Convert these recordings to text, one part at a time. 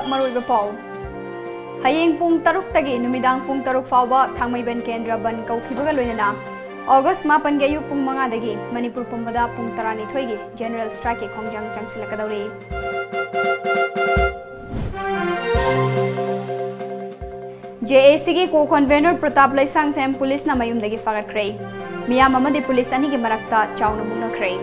मरुइबा पाउ हयेंग पुंग तरुक तगी नुमिदांग पुंग तरुक फावबा थांगमैबन केंद्र बन कौखिबगा लोइनना अगस्त 9 गे अयुक पुंग 5 दगी मणिपुर पुंबदा पुंग 12 गी जनरल स्ट्राइक के खोंजंग चंगसिलकदौरी JAC की को कन्वेनर प्रताप लैसांगथेम पुलिस ना मयुमदगी फागतख्रे मियाम अमदि पुलिस अनि की मरक्ता चाउन मुनख्रे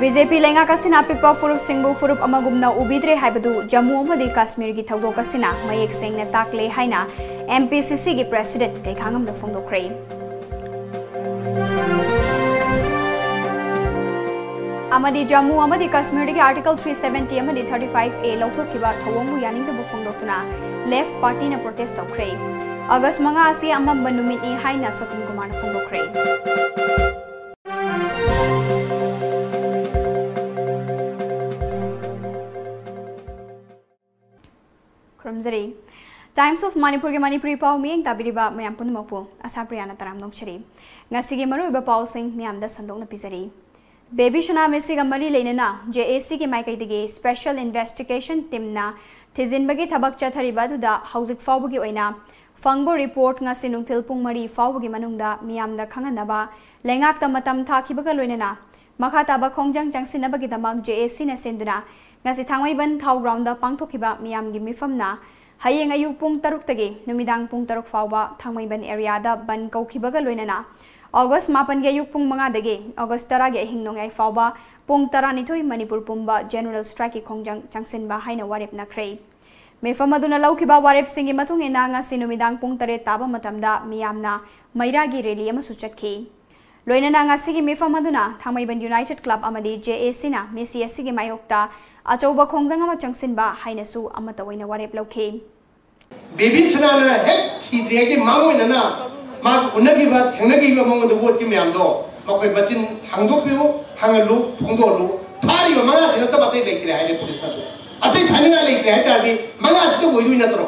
BJP लेंगा कसिना पिकपा फुरुप सिंगबु फुरुप अमगुमना उबिद्रे हाइबदु जम्मू अमदि काश्मीर की थौदो कसिना मयेक सेंगना ताकले हाइना MPCC की प्रेसिडेंट कैखांगम द फोंदोख्रे अमदी जम्मू अमदी काश्मीर की आर्टिकल 370 अमदी 35A लौथोकिबा थवंगु यानिंगदबु फोंदोक्तुना लेफ्ट पार्टी ना प्रोटेस्ट तौख्रे अगस्त 5 असि अमम बनुमिनी हाइना सोतिंग कुमार फोंदोख्रे क्रमजरी टाइम्स ऑफ मणिपुर के मणिपुरी पाव मियंग ताबिरिबा मयाम पुनमपु आशाप्रिया ना तराम नोंगचरी ngasi मरुइबा पाव सिंग मयाम दा संदोंना पिजरी बेबी शना मेसिगा मरी लेना JAC के माइकैदगी स्पेशल इन्वेस्टिगेशन टीम ना थिजिनबगी थबक चथरिबादुदा हौजिक फावबगी ओइना फंगबो रिपोर्ट ngasi नुंगथिल पुंग मरी फावबगी मनुंगदा मियामदा खंगनबा लेंगाकता मतम थाखिबगा लोइना मखा ताबा खोंजंग चंगसिनबगी दमक JAC ना सेंदुना ngasi थांगमैबन थाव ग्राउंड दा पांगथोखिबा मियामगी मिफमना हयेंग अयुक पुंग 3 तगी नुमिदांग पुंग 3 फावबा थांगमैबन एरिया दा बन कौखिबगा लोइना अगस्त 9 गे अयुक पुंग 5 दगी अगस्त 10 गे अहिंग नोंगाई फावबा पुंग 12 मणिपुर पुंबा जनरल स्ट्राइक की खोंजंग चंगसिनबा हाइना वारेप नख्रे मेफम अदुना लौखिबा वारेप सिंगी मतुंग एना ngasi नुमिदांग पुंग 3 ताबा मतमदा मियामना मैरागी रैली अमसु चटखि लोइना ngasi gi मेफम अदुना थांगमैबन यूनाइटेड क्लब अमदी JAC ना मेसी एसी गी मायोक्ता अचौबा खोंजंग अमा चंगसिनबा हाइनसु अमता ओइना वारेप लौखे बेबी सनाना हेक सीद्रे के मांगोइना मा उनगिबा थेंगनगिबा मंगदो वोट की म्यामदो मखै बचिन हांगदोपिउ हांगलु फोंदोलु थारिबा मंगा सिना तबते लेक्रे हाइले पुलिस तातो अतै फानिंगा लेक्रे हाइ तारदि मंगा सितो ओइदुइ नतरो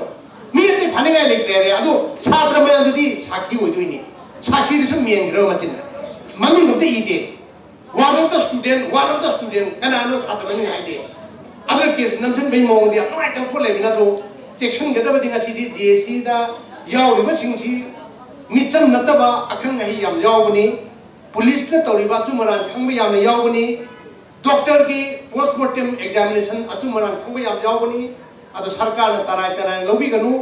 मी अतै फानिंगा लेक्रे रे अदो छात्र मयामदि साखी ओइदुइनि साखी दिसु मेंग्रो मचिन ममिंग गते इदे one of the student कनानो छात्र मनि हाइदे अदर केस नमथन बे मोंगदि अनाइ तम को लेबिना दो सेक्शन गदबदि ngasi JAC दा यावरिबा सिंगसी मिचम नतबा अखंग ही याम यावबनी पुलिस ने तौरिबा चुमरान खंगबा याम यावबनी डॉक्टर की पोस्टमार्टम एग्जामिनेशन अचुमरान खंगबा याम यावबनी अदो सरकार न तराय लौबिगनु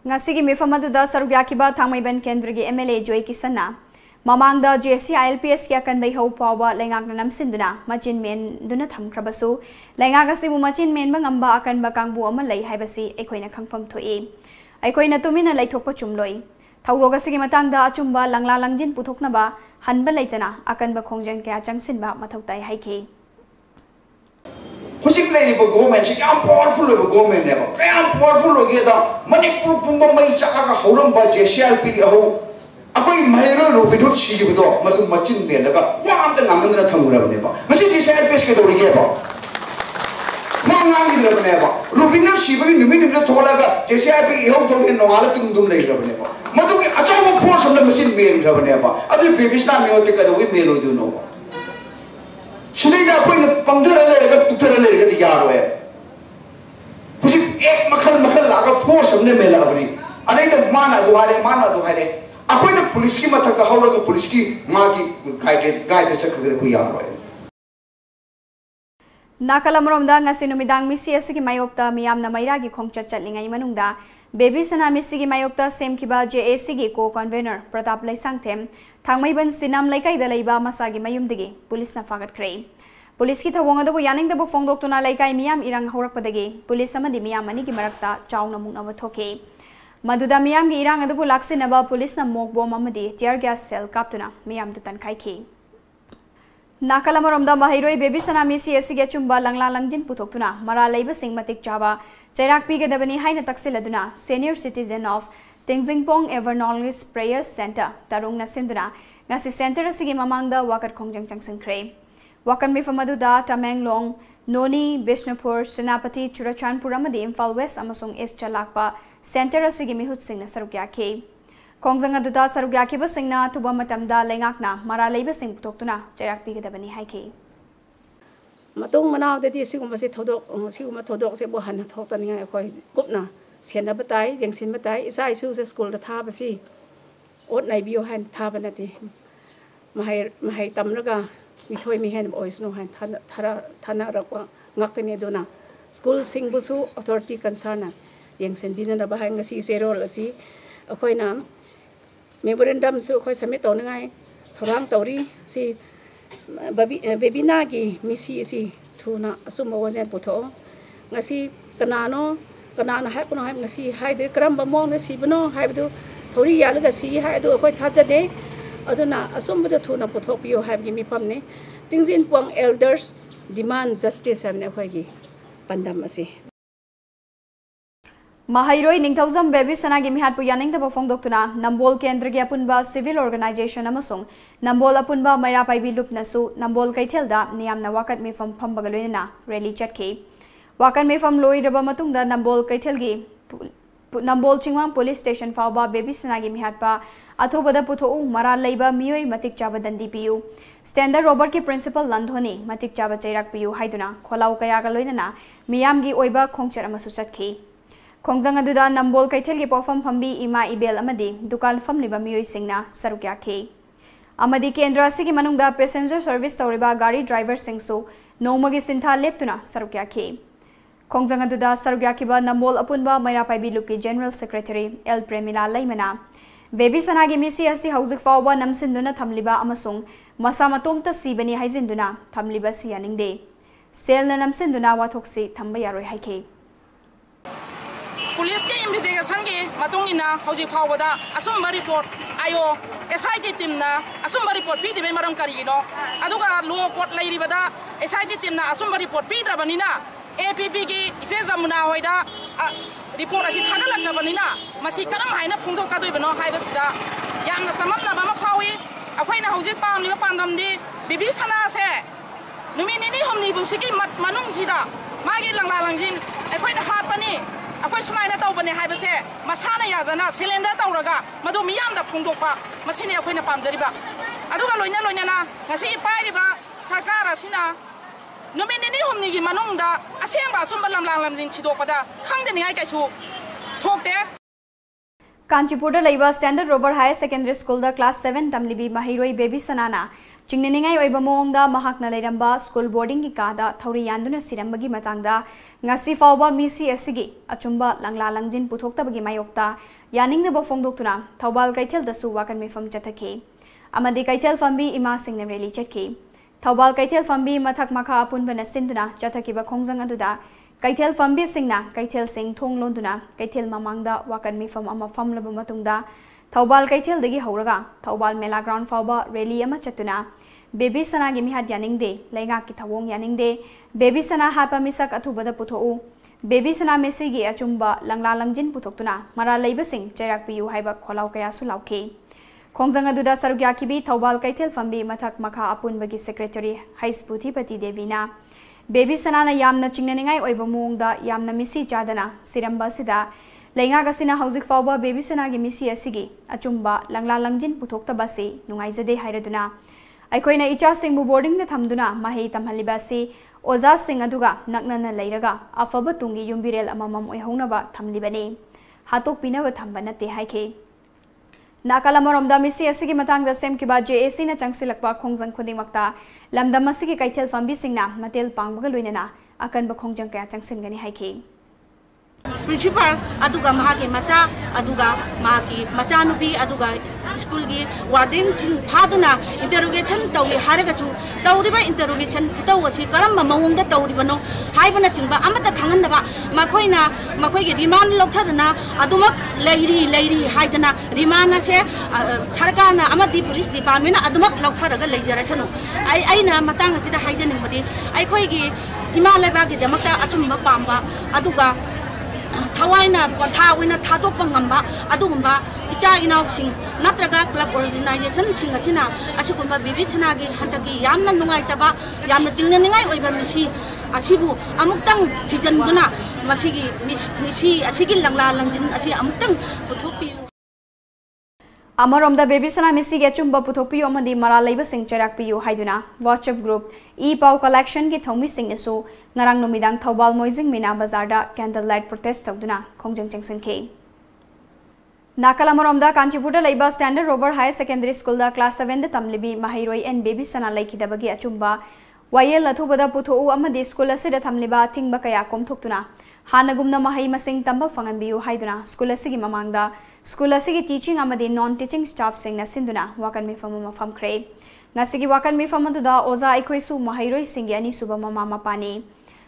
ngasi gi mefam aduda sarugyakiba thangmaiban kendra gi MLA Joy Kisana mamangda JAC ILPS kya kan bai ho pawa lengak na namsinduna machin men duna thamkrabasu lengak asibu machin men bangamba akan bakangbu ama lai haibasi ekoina khangpam thoi अखोइना तुमिना लैथोकपा चुमलोई थौदोग सिगी मतंगदा अचुम्बा लंगला लंजिन पुथोकनबा हनबा लैतना अकनबा खोंजंग क्या चंगसिनबा मथौताई हाइखे हुजिक लेरिबो government से याम powerful लेबो government नेबो याम powerful लोगेदा Manipur पुंबा मै चागा हौरंबा JCLP हो अखोइ marrow रोबिनहुड सिगिबदो मदु मचिन बेलगा वामता ngamandna थंगुरबनेबा मसि JCLP के दौरिगेबो मांगांगिद्रबनेबा रुबिनर सिबगी नुमिनिमला थोलागा JCLP इहो थोले नोवाला तुमदुम लेग्रबनेबा मदुगे अचौबो force हमला मचिन मेलग्रबनेबा अदु बेबिसना मेओते कदोइ मेलोइदुनो सुदैदा coin पंगदर लेरगा तुथर लेरगा दि यारोए हुजि एक मखल लागा फोर्स हमने मेलाबनी अनेदा माना दुहारे अखोइना पुलिस की मथक हौरगा पुलिस की मागी गाइड सकगरे खु यारोए नाकलमरोमदा ngasi numidang misi asigi mayokta miyamna mairagi khongchat chatlingai manungda Baby Sana मिसी की मायोक्ता सेमखिबा JAC की को कन्वेनर प्रताप लैसांगथेम थांगमैबन सिनाम लैकाइदा लैबा मसागी मयुमदगी पुलिस ना फागतख्रे पुलिस की थवंग अदबो यानिंगदबो फोंदोक्तुना लैकाइ मियाम इरंग हौरकपदगी पुलिस अमदि मियाम अनि की मरक्ता चाउना मुनब थोके मदुदा मियाम की इरंग अदबो लाक्सिनबा पुलिस ना मोक बॉम अमदि टियर गैस सेल कापतुना मियाम दुतन खाइखे नाकलमरोमदा महिरोई बेबी सना मिसी एसिगे चुम्बा लंगला लंजिन पुथोक्तुना मरा लैबा सिंग मतिक चाबा चैराक पीगदबनी हाइना तक्सिलदुना सीनियर सिटीजन ऑफ तिंगजिंगपोंग एवरनॉलेज प्रेयर सेंटर तारुंग नसिंदुना ngasi सेंटर असिगी ममांगदा वाकत खोंजंग चंगसिंख्रे वाकन मिफमदुदा तमेंगलोंग नोनी बिष्णुपुर सेनापति चुराचानपुर अमदी इम्फाल वेस्ट अमसुंग ईस्ट लाकपा सेंटर असिगी मिहुत सिंगना सरुक याखे Khongjang aduda saruk yakiba singna thuba matamda lengakna mara leiba sing putoktuna chairak pigadabani haiki. Matung manau de di siguma se thodok se bo han thok tan ngai khoi kupna siana batai jengsin batai isa isu se school da tha basi ot nai bio han tha banati mahai tamraga mi thoi mi hen ois no han thana rakwa ngaktene dona school sing busu authority concern jengsin binana ba hang si zero lasi khoi nam memorandum su khoi submit to ngai thorang tori si baby nagi misi si thuna asuma wazen putho ngasi kanano kanana hai puno hai ngasi hai de kramba mo ngasi bano hai bu thori yalaga si hai do khoi thajade aduna asumba de thuna putho pio hai gi mi pamne tingzin puang elders demand justice amne khoi gi pandam asi Mahairoi Ningthauzam Baby Sanagi Mihat Puyaning the Bofong Doctuna, Nambol Kendra Apunba Civil Organization Amasung, Nambol Apunba Maya Paibi Lupnasu, Nambol Kaitelda, Niamna Wakat me from Pambagaluna, Rally Chatke. Wakan me from Loi Rabamatunda, Nambol Kaitelgi, Nambol Chingwang Police Station Fauba Baby Sanagi Mihatpa, Atobada Puto, Mara Labor, Mui, Matik Java than DPU. Standard Robert Ki Principal Landhoni, Matik Java Chairak Piu Haiduna, Kolau Kayagaluina, Miamgi Oiba Kongcher Amasusatke. Khongjang aduda Nambol Kaithel ki pofam phambi ima ibel amadi dukan famliba miyoi singna sarukya khe amadi kendra sigi manungda passenger service tawriba gari driver singsu nomagi sintha leptuna sarukya khe Khongjang aduda sarukya kiba Nambol apunba maira paibi luki general secretary L Premila Laimana Baby Sanagi misi asi hauzik fawba namsinduna thamliba amasung masa matomta sibani haizinduna thamliba siyaningde selna namsinduna wathoksi thamba yaroi haike Police ke investigation ke matong ina hauji phawada asumba report ayo SIT team na asumba report pi de maram kari no aduga law court lai ribada SIT team na asumba report pi da banina APP ki ise zamuna hoida report asi thana lakna banina masi karam haina phungdo ka doi bano haiba sida yamna samamna ba ma phawi akhoina hauji pam ni pandam di bibi sana se numini ni homni bu sigi manung sida magi langla langjin akhoina hat pani Aku semua tahu benda hai bese, masana ya jana silinder tahu raga, madu miyam dah pungdok pa, masini aku ini pam jadi ba. Adu kalau loinya na, ngasi pai riba, sakara sina, nomini ni homni gi manung da, asyang ba sumber lam jin cidok pada, kang deni hai kaisu, thok de. Kanchipur Laiba Standard Robert Higher Secondary School da Class 7 Tamlibi Mahiroi Baby Sanana Chingningai Oiba Mongda Mahakna Lairamba School Boarding ki kada Thauri Yanduna Sirambagi Matangda Ngasi Fauba Misi Asigi Achumba Langla Langjin Puthoktabagi Mayokta Yaning the Bofong Doctuna Taubal Kaitel the Suwakan Mifam Chatake Amadi Kaitel Fambi Ima Sing Reli Chake Taubal Kaitel Fambi Mathak Maka Apun Vanasinduna Chatakiba Khongjang Aduda Kaitel Fambi Singna Kaitel Sing Thong Londuna Kaitel Mamangda Wakan Mifam Ama Famlaba Matungda Taubal Kaitel Degi Hauraga Taubal Mela Ground Fauba Reli Ama Chatuna Baby Sana Gimi had Yaning Day Lenga Kitawong Yaning Day Baby Sana Hapa Misak Atubada Puto Baby Sana Mesigi Achumba Langla Langjin Putoktuna Mara Labor Sing Chairak Piu Haiba Kolau Kaya Sulauke Khongjang Aduda Sarugyakibi Taubal Kaitel Fambi Mathak Maka Apun Bagi Secretary Hais Puthipati Devina Baby Sana Yamna Chingnaningai Oiba Mongda Yamna Misi Chadana Siramba Sida Lenga Gasina Hauzik Fauba Baby Sana Gi Misi Asigi Achumba Langla Langjin Putokta Basi Nungaizade Hairaduna Aikoina Icha Singbu boarding the Tamduna Mahi Tamhalibasi Oza Sing Aduga Naknana Lairaga Afaba Tungi Yumbirel Amamam Oihonaba Tamlibane Hatok Pinava Tambanate Haike Nakalamaromda Misi Asigi Matang the same Kiba JAC na Changsilakpa Khongjang Khodimakta Lamda Masigi Kaitel Fambi Singna Matel Pangbagalunana Akan Bakhongjang Kaya Changsingani Haike Principal aduga mahagi macha aduga mahagi macha nupi aduga school gi warden chin phaduna interrogation tawi haraga chu tawriba interrogation tawasi karamba mawungda tawriba no haibana chingba amata khangan ba makoi gi remand lokthadana aduma leiri haidana remand se sarkana amadi police department aduma loktharaga leijara chanu aina matang asida haijaning badi ai khoi gi himalaya gi damakta achumba pamba aduga Tawaina, Tawina, Tadok Bangamba, Adumba, Icha Inausing, Natraga Club Organization, Chingachina, Ashukumba, Bibisanagi, Hantaki, Yamna Nuaitaba, Yamna Tinganai, Misi, Asibu, Amutang, Tijanduna, Machigi, Misi, Asigi Langla Langin, Asi Amutang, Putupi. Amarom the baby sana missy get chumba putopi on the mara labor sing cherak pu haiduna WhatsApp group pau collection ki thomi sing so ngarang numidang thobal moising mina bazarda candlelight protest tawduna khongjang changsin ke Nakala da Kanchipura Laiba Standard Robert Higher Secondary School da class 7 da tamlibi mahiroi and baby sana laiki da bagi achumba wayel lathubada putho amadi school ase da tamliba thingba kaya kom thuktuna hanagumna mahai masing tamba fangan biu haiduna school ase gi mamangda school ase gi teaching amadi non teaching staff sing na sinduna wakan mi fam kre ngasigi wakan mi fam da oza ikhoisu mahiroi singi ani suba mama mapani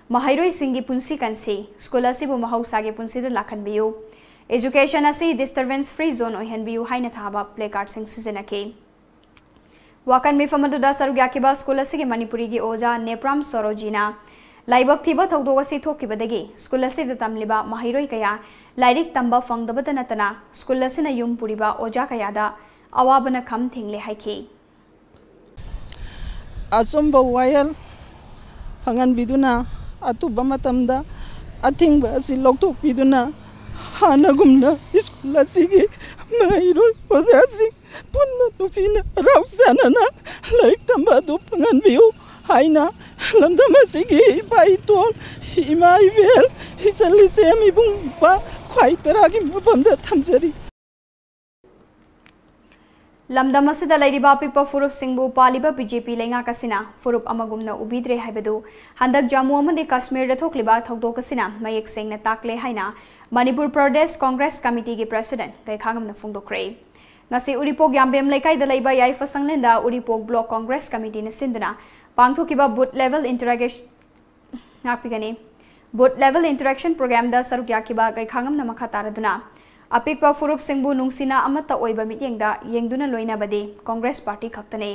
mahiroi singi punsi kanse school ase bu mahausa ge punsi da lakhan biu Education asi disturbance free zone oihan biu haina thaba placard sing sizinake wakan mi famadu da sarugya kiba school asi ge manipuri gi oja nepram sorojina laibak thiba thawdo asi thokibadagi school asi da tamliba mahiroi kaya lairik tamba fangdabata natana school asi na yum puriba oja kaya da awabana kham thingle haiki asomba wayal phangan biduna atuba matamda athingba asi loktok biduna Hanagumna school asigi mahiroi osasi punna nuksina rausanana laik tamba do pangan biu haina lamdam asigi baitol imai bel hisali semi bungpa khwai taragi mapamda thamjari Lamdam asida laidiba pipa furup singbu paliba BJP lenga kasina furup amagumna ubidre haibadu handak Jammu amadi Kashmir da thokliba thawdo kasina mayek singna takle haina Manipur Pradesh Congress Committee ki President kai khangam na phungdokre ngasi Uripok Yambem Laikai da laiba yai fasanglenda Uripok Block Congress Committee na sinduna pangthokiba booth level interaction program da saruk yakiba kai khangam na makha taraduna apikpa furup singbu nungsina amata oiba mityengda yengduna loina bade Congress Party khaktane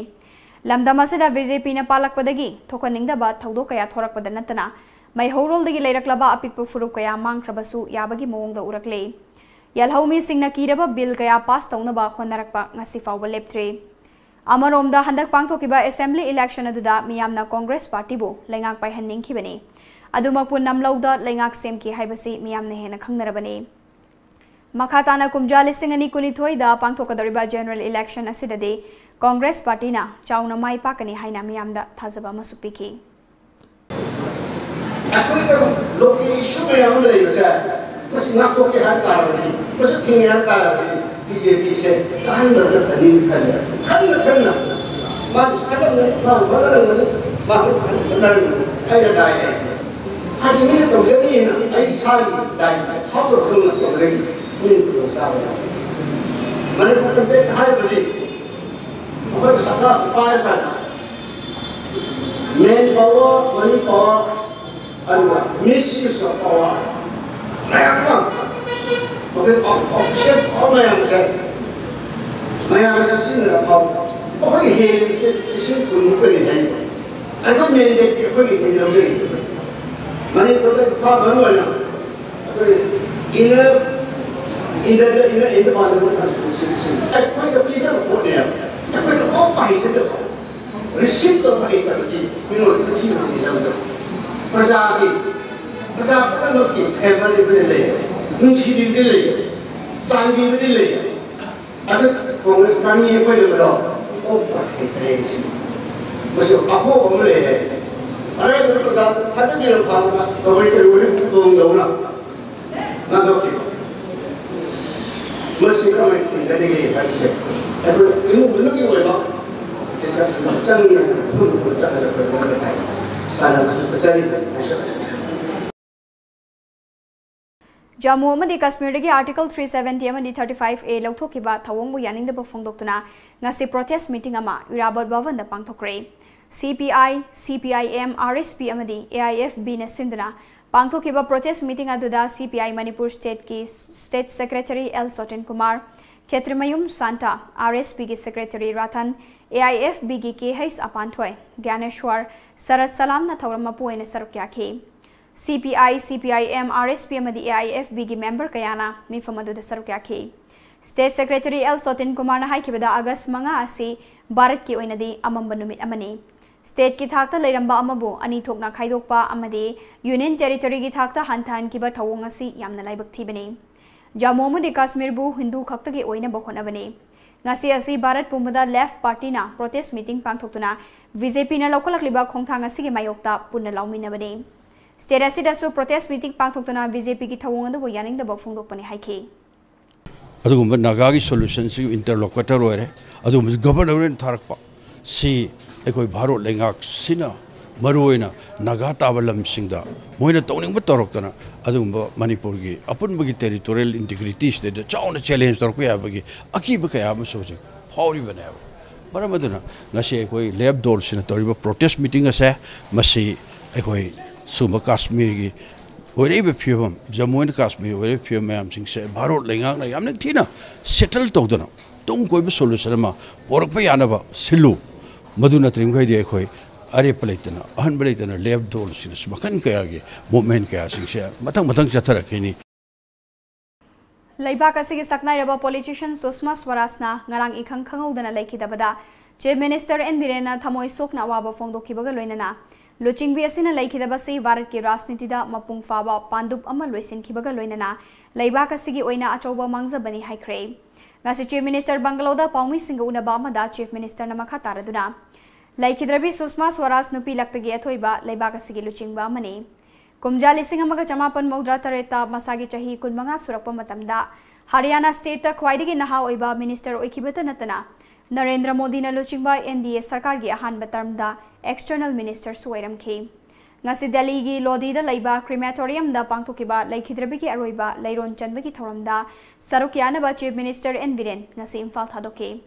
lamdam asida BJP na palakpadagi thokaningda ba thawdo kaya thorakpada natana Mai horol dagi leiraklaba apikpa furup kaya mangkrabasu yabagi mawongda urakle yalhaumi singna kiraba bill kaya pass tawnaba khonarakpa ngasi fawba leptre amaromda handak pangthokiba assembly election aduda miyamna Congress Party bo lengak paihanning khibani adumakpu namlauda lengak semki haibasi miyamna hena khangnarabani makhatana kumjali singani kunithoi da pangthokadariba general election asidade Congress Party na chauna mai pakani haina miyamda thazaba masupiki Aku itu loki isu yang ada di sana, mesti ngaku ke harta lagi, mesti tinggi harta lagi, BJP se, kan bertani kan, ada daya, hari ini tahu jadi na, ay sali daya, hafur kena lagi, ini perlu sahaja. Mana pun kita hari tadi, apa sekelas payah manpower, money power. Misuse of power. Okay, official power yang saya sini apa? Orang ini sini pun bukan ini. Aku menjadi aku ini lagi. Mana kita apa baru lah? Ini mana bukan sini. Aku itu bisa buat dia. Aku itu apa itu? Receipt tu apa itu? Minum sini lagi. Persagi kan lagi family berdiri, nungsi berdiri, sanggi berdiri. Ada Congress kami apa yang berlaku? Oh, interest. Masuk aku boleh. Ada yang bersama, ada yang berapa? Kau itu boleh tolong daulah. Nanti kita. Masih kami dari ini harusnya. Tapi ini belum kita buat. Diskus macam ni pun kita ada perkara. Jammu amadi Kashmir dagi Article 370 amadi 35A lauthokiba thawongbu yaningdaba phongdoktuna ngasi protest meeting ama Irabad Bhavan da pangthokre CPI, CPIM, RSP amadi AIFB na sinduna pangthokiba protest meeting aduda CPI Manipur State ki State Secretary L Sotin Kumar, Khetrimayum Santa, RSP ki Secretary Ratan, AIFB ki KH Apanthoi, Gyaneshwar Sarat Salam na thawrama puene sarukya ke CPI, CPIM, RSP amadi AIFB ki member kayana mifamadu da sarukya ke State Secretary L Sotin Kumar na haikibada August manga asi Bharat ki oinadi amamba numit amani State ki thakta leiramba amabu ani thokna khaidokpa amadi Union Territory ki thakta hantan kiba thawong asi yamna laibak thibani Jammu amadi Kashmir bu Hindu khakta ki oina bakhona bani ngasi asi Bharat Pumbada Left Party na protest meeting pangthokuna BJP na lokalakliba khongthang asigi mayokta punna lauminabani state asida protest meeting pangthokuna BJP ki thawong adu yaning da bofungdokpani haike adugumba nagagi solution si interlocutor ore adum governor tharakpa si ekoi bharot lengak sina maruina naga tabalam singda moina tawning ba toroktana adumba manipur gi apunba gi territorial integrity state da chauna challenge torok ya bagi akiba kaya ma soje phawri bana baramaduna ngasi ekoi lab dol sina toriba protest meeting ase masi ekoi suma kashmir gi oreiba phiam jammu and kashmir ore phiam mayam sing se bharot lengak na yamne thina settle tawdana tung koi ba solution ma porak pa yana ba silu maduna trim khai de ekoi are palaitana ahan balaitana lab dol sina smakan kaya gi movement kaya sing se matang chathara khini Laibak asigi saknai raba politician Susma Swaraj na ngarang ikhang khangudana laikidabada Chief Minister N Birena thamoi sokna waba fongdokibaga loinana Luchingbi asina laikidabasi Bharat ki rajniti da mapung faba pandup ama loisinkibaga loinana Laibak asigi oina achoba mangjabani haikre ngasi Chief Minister Bangaloda paumi singa unaba amada Chief Minister na makha taraduna laikidrabi Susma Swaraj nupi laktagi athoiba Laibak asigi luchingba amani Kumjali Singamaga Chamapan Maudra Tareta Masagi Chahi Kunmanga Surapa Matamda Haryana State Kwaidigi Naha Oiba Minister Oikibata Natana Narendra Modi na Luchingba NDA Sarkar gi ahan batamda External Minister Suwairam Ki Ngasi Delhi gi Lodi da Laiba Crematorium da Pangtukiba Laikhidrabi ki Aroiba Lairon Chandbagi Thoramda Sarukyana ba Chief Minister N Biren Ngasi Imphal Thadoke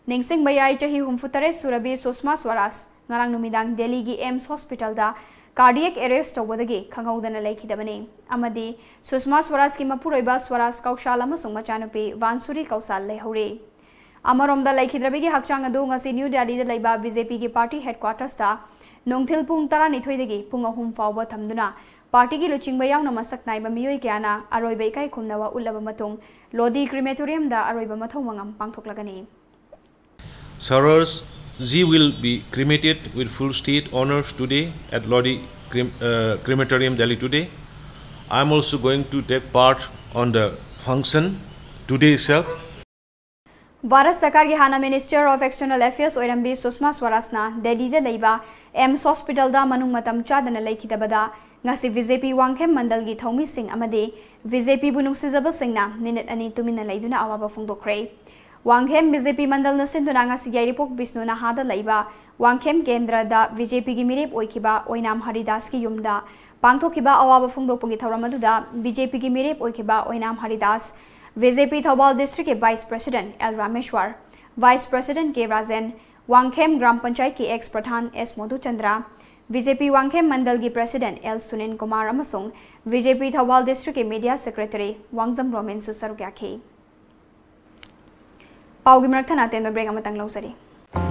Ningsing Bayai Chahi Humfutare Surabi Susma Swaraj Ngarang Numidang Delhi gi AIMS Hospital da Cardiac arrest tawbadagi khangawdana laikhidabani amadi Susma Swaraj ki mapuroiba Swaraj Kaushal amasung machanupi Vansuri Kausal lehore amaromda laikhidrabi gi hakchang adu ngasi New Delhi da laiba BJP gi party headquarters da nongthil pung 12 dagi pung 3 fawba thamduna party gi luchingba yauna masak naiba miyoi kyana aroiba ikai khumnawa ulaba matung Lodi crematorium da aroiba mathau mangam pangthoklagani Sarars She will be cremated with full state honors today at Lodi Crematorium, Delhi today. I am also going to take part on the function today itself. Bharat Sarkar ki Hana Minister of External Affairs Oirambi Susma Swaraj na Delhi da Laiba AIMS Hospital da manung matam chadana laikhidabada ngasi BJP Wangkhem Mandal gi Thaumi Singh amade BJP bunung sizaba Singh na minute ani tumina laiduna awaba phongdokre Wangkhem BJP Mandal na sinduna ngasi Yairipok Bisnu na hada laiba Wangkhem Kendra da BJP gi mirep oikiba Oinam Haridas ki yumda pangthokiba awaba phongdokpagi thauramadu da BJP gi mirep oikiba Oinam Haridas BJP Thobal District ke Vice President L Rameshwar Vice President K Rajan Wangkhem Gram Panchayat ki ex Pradhan S Madhuchandra BJP Wangkhem Mandal gi President L Sunin Kumar amasung BJP Thobal District ke Media Secretary Wangzam Romen su sarukyakhe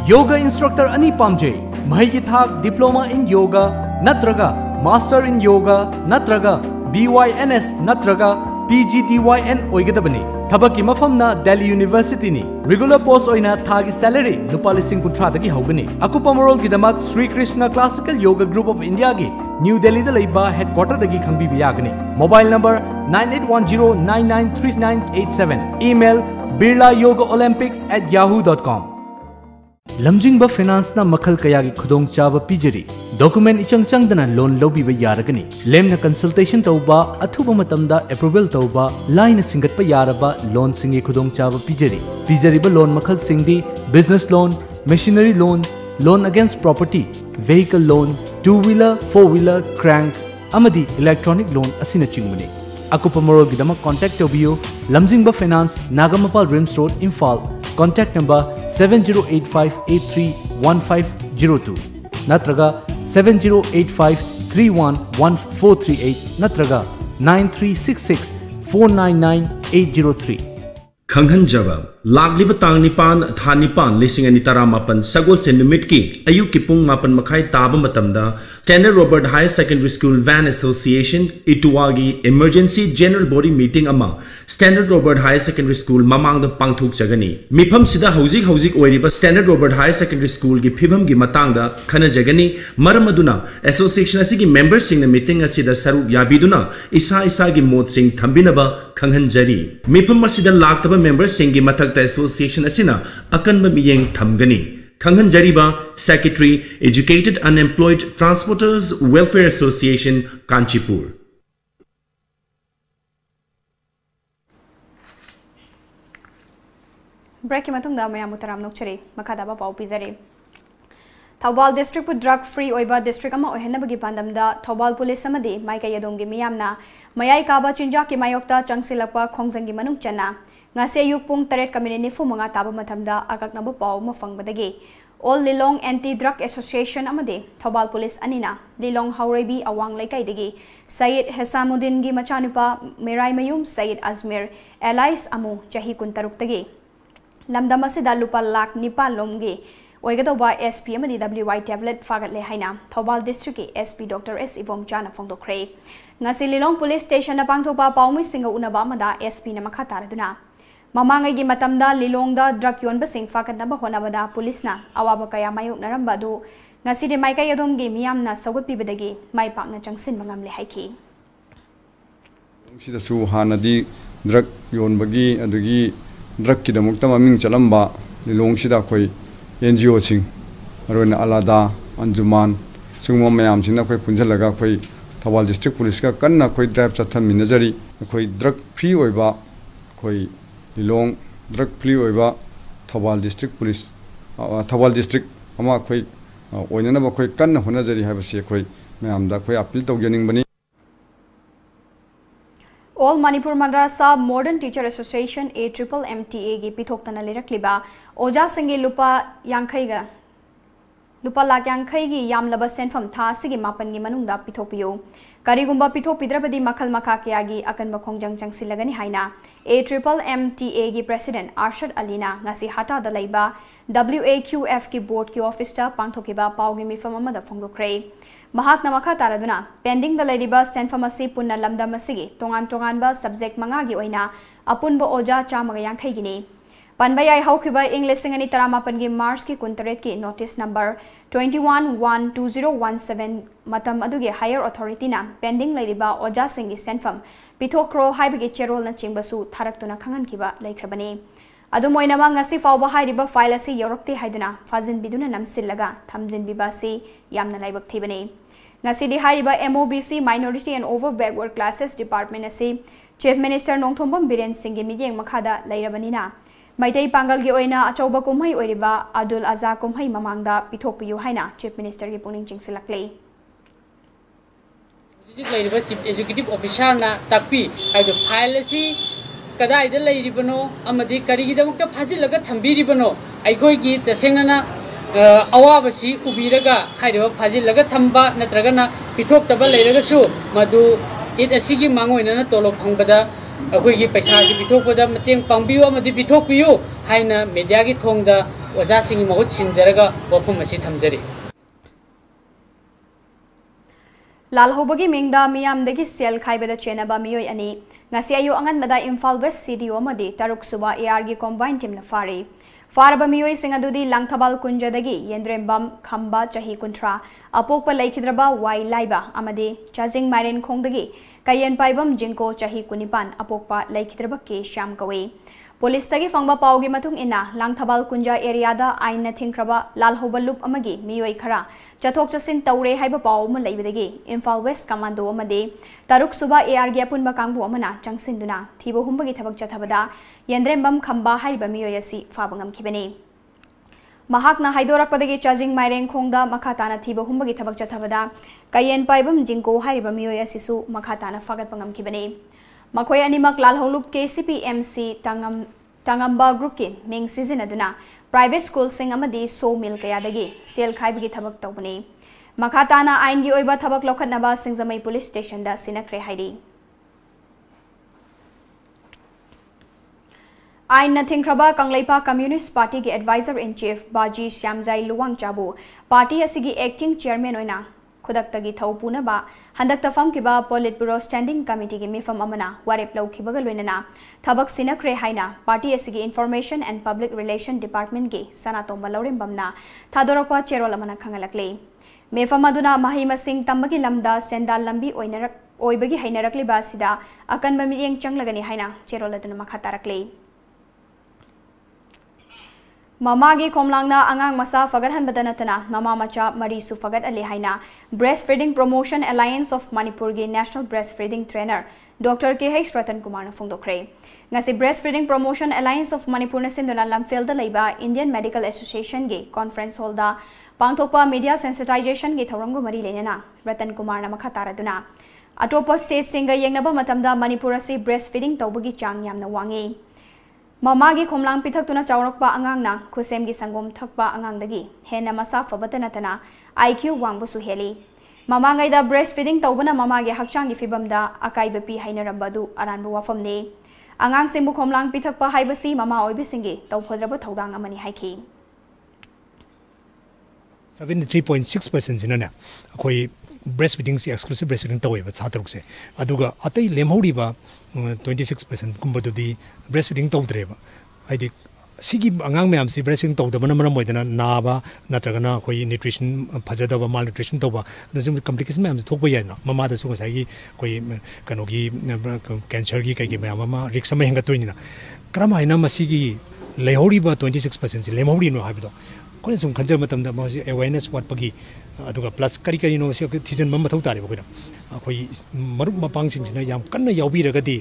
Yoga instructor ani pamjay mahi ki thak diploma in yoga natraga master in yoga natraga BYNS natraga PGDYN oigadabani thabaki mafamna Delhi University ni regular post oina thagi salary lupa lising kunthra dagi hogani akupa morol gidamak Sri Krishna Classical Yoga Group of India gi New Delhi da laiba headquarter dagi khangbi biyagani mobile number 9810993987 email birlayogaolympics@yahoo.com lamjingba finance na makhal kaya gi khudong chaba pijari document ichang changdana loan lobiba yaragani lemna consultation tauba athuba matamda approval tauba line singatpa yaraba loan singi khudong chaba pijari ba loan makhal singdi business loan machinery loan loan against property vehicle loan two wheeler four wheeler crank amadi electronic loan asina chingmani akupa morol gidama contact tobiyo lamjingba finance nagamapal rims road Imphal contact number 7085831502 natraga 7085311438 natraga 9366499803 खंगहनजब लाग्लिब तांग निपान था निपान लिसिंग अनि तरामापन सगोल से निमिट की अयुक की पुंग मापन मखाई ताब मतमदा Standard Robert Higher Secondary School van association इटुवागी इमरजेंसी जनरल बॉडी मीटिंग अमा Standard Robert Higher Secondary School ममांग द पांगथोक जगनी मिफम सिदा हौजिक ओइरिबा Standard Robert Higher Secondary School की फिभम की मतांग द खना जगनी मरम अदुना एसोसिएशन असि की मेंबर सिंग न मीटिंग असि द सरुप याबिदुना इसा की मोद सिंग थंबिनबा खंगहनजरी मिफम असिदा लाक्तबा मेंबर सिंग की मथक Manakta Association asina akanba miyeng thamgani. Khangan Jariba, Secretary, Educated Unemployed Transporters Welfare Association, Kanchipur. Break matungda mayam utaram nokchari makadaba pau pizari. Thawbal district pu drug free oiba district ama ohenabagi pandamda Thawbal police amadi maika yadonggi miyamna mayai kaba chinja ki mayokta changsilakpa khongjangi manung chana ngase ayuk pung 8:45 taba mathamda akaknaba pau mafangbadagi All Lilong Anti-Drug Association amade Thawbal Police anina Lilong Haurebi awang laikai Syed Hesamuddin gi machanupa Merai Mayum Syed Azmir Allies amu chahi kuntaruk tagi Lamdam asida lupa lak nipa lomgi oigatoba SP amadi WY tablet fagat le haina Thawbal District ki SP Dr. S Ivom Chana fongdokre ngasi Lilong Police Station na pangthopa paumi singa unaba amada SP na makha taraduna Mamangai gi matamda Lilongda drug yon basing fakat naba honabada police na awaba kaya mayuk naramba du ngasi de maika yadom gi miyam na sagut pibadagi mai pak na changsin mangam le haiki sida su hanadi drug yon bagi adugi drug ki damukta maming chalamba Lilong sida khoi NGO sing arona alada anjuman sungmo mayam sina khoi punjalaga khoi Thawbal district police ka kanna khoi drive chatham minajari khoi drug free oiba khoi Lilong drug free oiba Thawbal district police Thawbal district ama khoi oinana ba khoi kanna honajari habase khoi mayamda khoi appeal tawgening bani All Manipur Madrasa Modern Teacher Association AMMTA gi pithoktana lerakliba oja singi lupa lakh yankhai gi yamlaba senfam tha sigi mapan gi manungda pithopiyo karigumba pithopidrabadi makhal makha kya gi akanba khongjang changsilagani haina AMMTA gi president Arshad Alina ngasi hata da leiba WAQF ki board ki office ta pangthokiba pawgi mifam amada phongdokre mahakna makha taraduna pending da leiba senfam asi punna lamdam asigi tongan ba subject manga gi oina apunba oja chamaga yankhai gi ni Panbayai haukiba English singani taramapan gi March ki kuntaret ki notice number 21/1/2017 matam adugi higher authority na pending laiba oja singi senfam pithokro haibagi cherol na chingbasu tharaktuna khangan kiba laikhrabani adumoina ma ngasi fawba hairiba file asi yorokte haiduna fazin biduna namsillaga thamjin bibasi yamna laibak thibani ngasi di hairiba MOBC Minority and Over Backward Classes Department asi Chief Minister Nongthombam Biren Singh gi midyeng makhada lairabanina Maitai Pangal gi oina achauba kumhai oiriba Adul Azza kumhai mamangda pithokpiyu haina Chief Minister gi puning chingsilaklei Jik lairiba Chief Executive Officer na takpi aido file si kadai da lairibano amadi karigidamukta phajilaga thambiribano aikhoi gi tasengna awabasi ubiraga haido phajilaga thamba natragana pithoktaba lairagasu madu it asigi mangoina na tolo phangbada अखोई पैसा पिथोपद Matang पांबियो पिथोपियो हाइना media की थोंग ओजा सिंह महुत सिंजरगा वफम असी थमजरी लालहौबगी मिंगदा मियामदगी cell खाइबदा चेनबा मियोय अनि ngasi ayu anganbada Imphal West CDO amadi taruk suba AR gi combined team na fari faraba miyoy singadudi Langthabal kunjadagi Yendrembam khamba chahi kuntra apokpa laikhidraba wai laiba amadi chajing marin khongdagi Kayen Paibam Jinko Chahi Kunipan Apokpa Laikhidraba ke Sham Kawe Police tagi fangba paugi matung ina Langthabal Kunja area da aina thinkraba Lalhoba loop amagi miyoi khara chathok chasin taure haiba paw ma leibadagi Imphal West Commando amade taruk suba AR gi apunba kangbu amana changsinduna thibo humbagi thabak chathabada Yendrembam khamba haiba miyoi asi fabangam khibani Mahakna haidorakpadagi charging maireng khongda makhatana thiba humbagi thabak chathabada Kayen Paibam Jinko haiba miyoy asisu makhatana fagat pangam khibani makhoi animak lalholup KCPMC tangamba group ki ming season aduna private school sing amadi so mil kayadagi sel khaibagi thabak tawbani makhatana ain gi oiba thabak lokhatnaba Singzamai police station da sinakre haidi Ain Nathing Kraba Kanglaipa Communist Party ki Advisor in Chief Baji Syamjai Luwang Chabu Party asigi acting chairman oina Khudaktagi Thaupuna ba Handakta Fam kiba Politburo Standing Committee ki mifam amana warep lau kibaga loinana Thabak Sinakre haina Party asigi Information and Public Relation Department ki Sanatomba Laurim bamna Thadorakwa Cherol amana khangalakle Mefam aduna Mahima Singh Tambagi Lamda Sendal Lambi oinarak oibagi hainarakli ba sida akan bamiyeng changlagani haina Cherol aduna makhatarakle Mamagi komlangna angang masa fagathan badanatana mama macha marisu fagat ali haina Breastfeeding Promotion Alliance of Manipur gi National Breastfeeding Trainer Dr. KH Ratan Kumar na phongdokre ngasi Breastfeeding Promotion Alliance of Manipur na sinduna lamfel da leiba Indian Medical Association gi conference hall da pangthokpa media sensitization gi thoranggo mari lenana Ratan Kumar na makataraduna atopa state singa yengnaba matamda Manipur asi breastfeeding tawbagi chang yamna wangi Mamagi komlang pitak tuna chawrakpa angang na kusem gi sangom thakpa angang dagi hena masa fabatana tana IQ wangbu su heli mamangai da breastfeeding tawbana mamagi hakchang gi fibam da akai bepi haina rambadu aranbu wafam ne angang simbu komlang pitak pa haibasi mama oibi singi tawphodraba thodang amani haiki 73.6% jinana akoi breastfeeding se exclusive breastfeeding taweba chatruk se aduga atai lemhoriba 26% kumbadudi breastfeeding tawdreba aidi sigi angang mayam si breastfeeding tawdabana maram moidana naba natragana koi nutrition phajadaba malnutrition tawba nasum complication mayam thokba yana mama da su ngasai gi koi kanogi cancer gi kai gi mayam ma risk ma henga toinina krama ina masigi lehoriba 26% lemhori no habido koi sum khanja matam da ma awareness wat pagi aduga plus kari kari no si thijan mam thau tare boina koi marup mapang sing sina yam kanna yaubi ragadi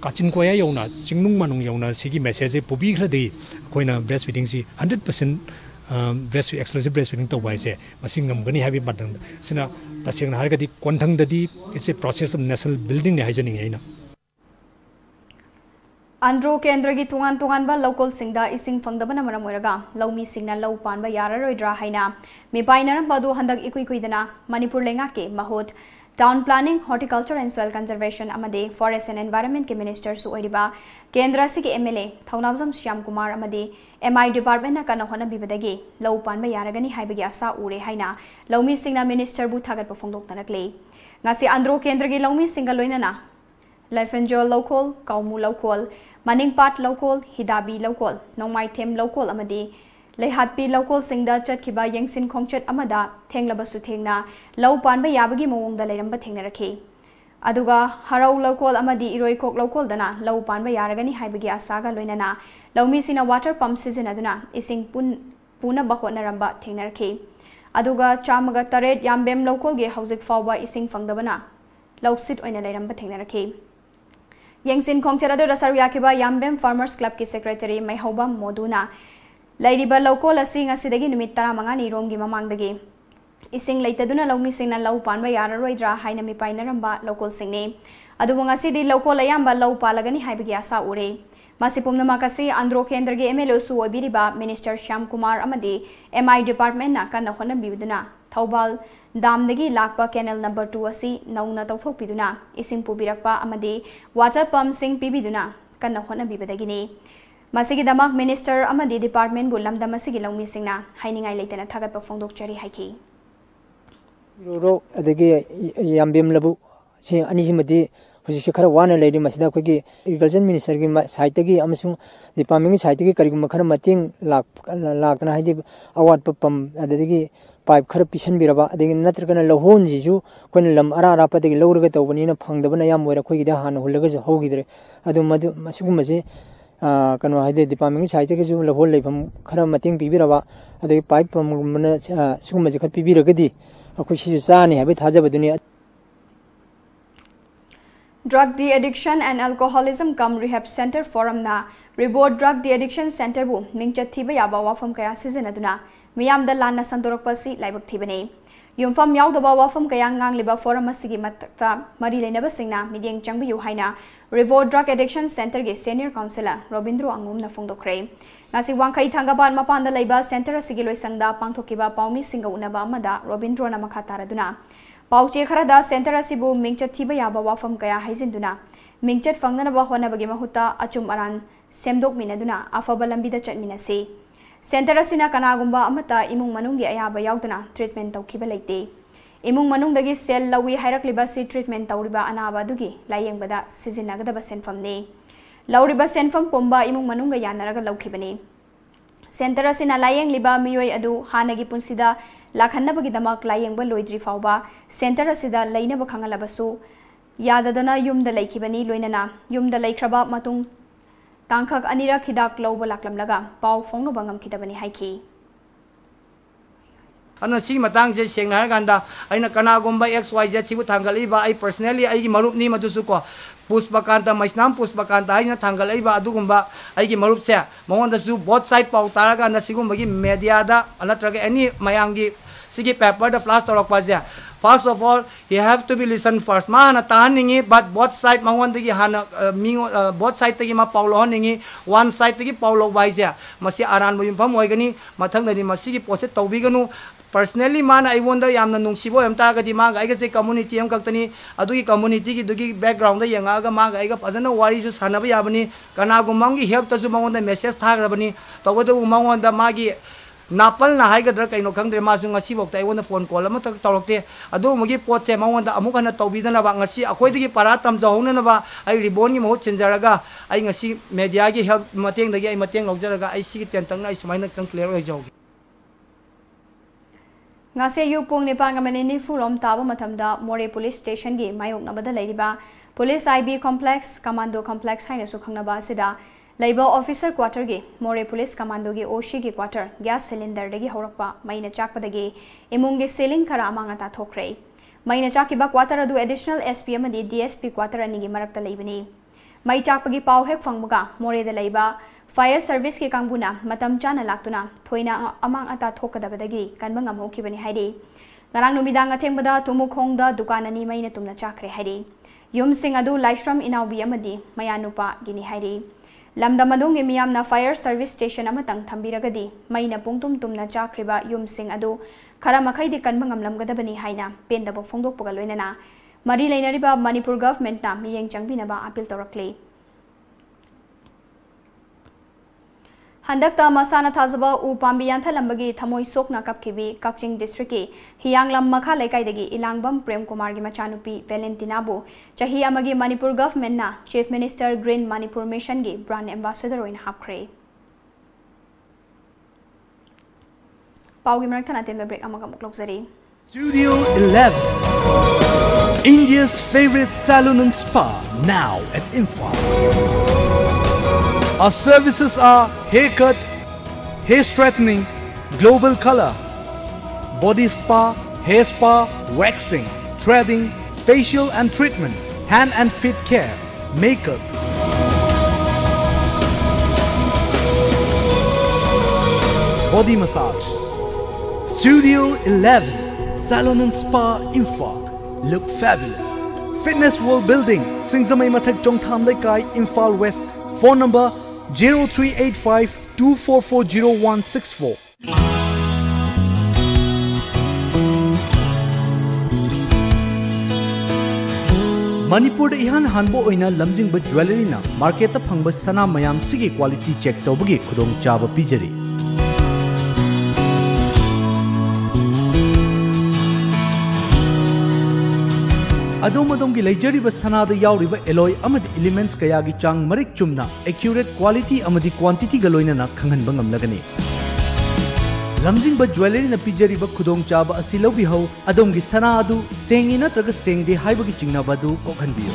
kachin koya yauna singnung manung yauna sigi message pubi khradi koina breastfeeding si 100% breastfeed exclusive breastfeeding to bai se masing namgani habi badang sina taseng na hargadi konthang dadi it's a process of national building ne hajani aina Andro Kendra gi tungan ba local singda ising fangdabana maram oiraga lawmi singna law panba yararoidra haina mi painaram badu handak ikuidana Manipur lenga ke mahot Town Planning, Horticulture and Soil Conservation amade Forest and Environment ke Minister su oiriba Kendra si ke MLA Thaunamjam Shyam Kumar amade MI Department na kana hona bibadagi law panba yaragani haibagi asa ure haina lawmi singna Minister bu thagat pofongdok tarakle ngasi Andro Kendra gi lawmi singa loinana Lifenjo local Kaumu local Maningpat local Hidabi local Nongmai Them local amade Lehatpi local singda chatkiba yengsin khongchat amada thenglabasu thengna law panba yabagi mawongda leiramba thengnarakhi aduga harau local amadi iroikok local dana law panba yaragani haibagi asaga loinana lawmi sina water pump season aduna ising puna bahona ramba thengnarakhi aduga chamaga taret yambem local ge housik fawba ising fangdabana lawsit oina leiramba thengnarakhi yengsin khongchat adu rasaru yakiba yambem farmers club ki secretary maihoba moduna Lairiba local asing asidagi numit 15 romgi mamangdagi ising leitaduna lawmi singna law panba yararoidra haina mi painaramba local singne adubanga sidi local ayamba law palagani haibagi asa ure masipumna makasi Andro Kendra gi MLO su obiriba Minister Shyam Kumar amadi MI Department na kana hona bibuduna Thobal damdagi lakpa canal number 2 asi nauna tawthok piduna ising pubirakpa amadi water pump sing pibiduna kana hona bibadagini Masigi damak Minister amadi Department bu lamda masigi lawmi singna hainingai leitana thagat pa phongdok chari haiki ro adagi yambem labu si anisimadi husi se khara wana leidi masida ko gi agriculture minister gi site gi amasung department gi site gi kari gum khara mating lakna haidi awat pam adagi pipe khara pisan biraba adagi natragana lohon ji ju kon lam ara ara pa dagi lawrga tawbani na phangdabana yam moira ko gi da han hulaga ju hogidre adu madu masugum masi kano haide department site ke ju lahol leifam khara mating pibiraba adai pipe pam mana sugum je khat pibiragadi akoi si chani habe thajabaduni Drug De-Addiction and Alcoholism Cum Rehab Center Forum na Reward Drug De-Addiction Center bu mingchat thiba yaba wafam kaya sizinaduna miyamda lanna sandorokpasi laibak thibane yumfam yaudaba wafam kaya ngangliba forum asigi matakta mari leinaba singna midyeng changbiyu haina Reward Drug Addiction Center ge Senior Counselor Robindro Angum na phongdokre ngasi wangkai thangaban mapanda leiba center asigi loisangda pangthokiba paumi singa unaba amada Robindro na makha taraduna pauche kharada center asibu mingchat thiba yaba wafam kaya haizinduna mingchat fangnanaba honabagi mahuta achum aran semdok minaduna afaba lambida chatminase center asina kanagumba amata imung manunggi ayaba yaudana treatment tawkiba leite imung manungdagi sel lawi hairakliba si treatment tawriba anaba dugi layengbada sizinnagadaba senfamne lawriba senfam pomba imung manungga yanaraga lawkhibani center asina layengliba miyoi adu hanagi punsida lakhanabagi damak layengba loidri fawba center asida leinaba khangalabasu yadadana yumda laikibani loinana yumda laikhraba matung tangkhak anira khidak loba laklamlaga pau phongno bangam khidabani haiki ana si matang je seng na ganda aina kana gomba xyz sibu thangali ba ai personally ai gi marup ni madusu ko puspakanta maisnam puspakanta aina thangalai ba adugumba ai gi marup se mongon da su both side pau taraga na sigum bagi media da anatraga any mayangi sigi paper da flash torok pa ja. First of all, you have to be listen first. Ma na tahaningi, but both side mangon tegi hana both side tegi ma paulo ningi, one side tegi paulo baisya. Masi aran mo yumpam oigani, mathang na di masi ki pose taubiganu. Personally, mana I wonder yamna nungsibo yam taraga di maga aiga se community yam kaktani adugi community ki dugi background da yangaga maga aiga pazana wari su sanaba yabani kana gumangi help tasu mangon da message thagrabani tawada mangon da magi Napal na hai gadra kaino khangdre ma su ngasi bok tai wona phone call ama tak tawlokte adu mugi pot se mawon da amuk hana tawbida na ba ngasi akhoi digi para tam jahona na ba ai ribon gi mo chenjaraga ai ngasi media gi help mateng dagi ai mateng logjaraga ai si ten tang na ai sumaina tang clear oi jawgi ngase yu pong ne pang amani ni fulom taba mathamda More police station gi mayok nabada leiriba police IB complex commando complex haina su khangnaba sida Labor Officer Quarter ge More Police Commando ge Oshi ge quarter gas cylinder dagi horakpa maina chakpa dagi imung ge ceiling khara amanga ta thokre maina chakiba quarter adu additional SPM adi DSP quarter ani ge marakta leibani mai chakpa gi pau hek phangmuga More da leiba fire service ke kangbuna matam chana laktuna thoina amang ata thokadabadagi kanbang amhoki bani haide narang numidang athengbada tumukhongda dukan ani maina tumna chakre haide yum sing adu livestream inaubi amadi mayanupa gini haide Lamdamadung Miam na fire service station amatang thambiragadi maina pungtum tumna chakriba yum sing adu kharamakhay di kanbangam lamgadabani haina pendabo phongdok pagaloinana mari lainariba Manipur government na miyeng changbinaba appeal torakle Handakta masana thazaba u pambiyan thalambagi thamoi sokna kapkibi Kakching district ki Hiyanglam makha lekaidagi Ilangbam Prem Kumar gi machanupi Valentina bu chahi amagi Manipur government na Chief Minister Green Manipur Mission gi brand ambassador in hapkre Paugi marakthana tembe break amaga muklokzari Studio 11 India's favorite salon and spa now at Imphal. Our services are haircut, hair straightening, global color, body spa, hair spa, waxing, threading, facial and treatment, hand and feet care, makeup. Body massage. Studio 11, Salon and Spa Imphal. Look fabulous. Fitness World Building, Singzamai Mathak Chongtham Lekai, Imphal West. Phone number 0385 2440164. Manipur ihan hanbo oina lamjingba jewelry na market ta phangba sana mayam sigi quality check tawbagi khudong chaba pijari. Adom ki leijariba sanada yauriba alloy amadi elements kaya gi chang marik chumna accurate quality amadi quantity galoina na khanghanba ngamlagani. Lamjingba jewelry na pijariba khudong chaba asi lobi hau adom gi sana adu sengi natraga sengde haibagi chingnaba du kokhanbiyo.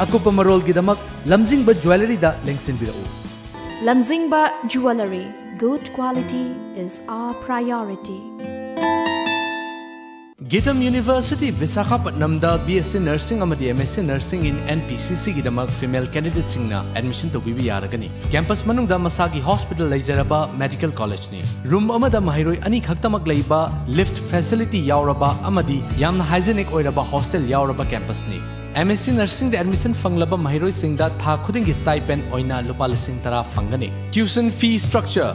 Akupa marol gidamak Lamjingba jewelry da lengsinbirau. Lamjingba jewelry, good quality is our priority. Gitam University Visakhapatnam da BSc Nursing amadi MSc Nursing in NPCC gidamak female candidates singna admission to bibi yaragani. Campus manungda masagi hospital leizaraba medical college ni. Room amada mahiroi ani khaktamak leiba lift facility yauraba amadi yamna hygienic oiraba hostel yauraba campus ni. MSc Nursing da admission fanglaba mahiroi singda tha khuding stipend oina lupa lising tara fangani. Tuition fee structure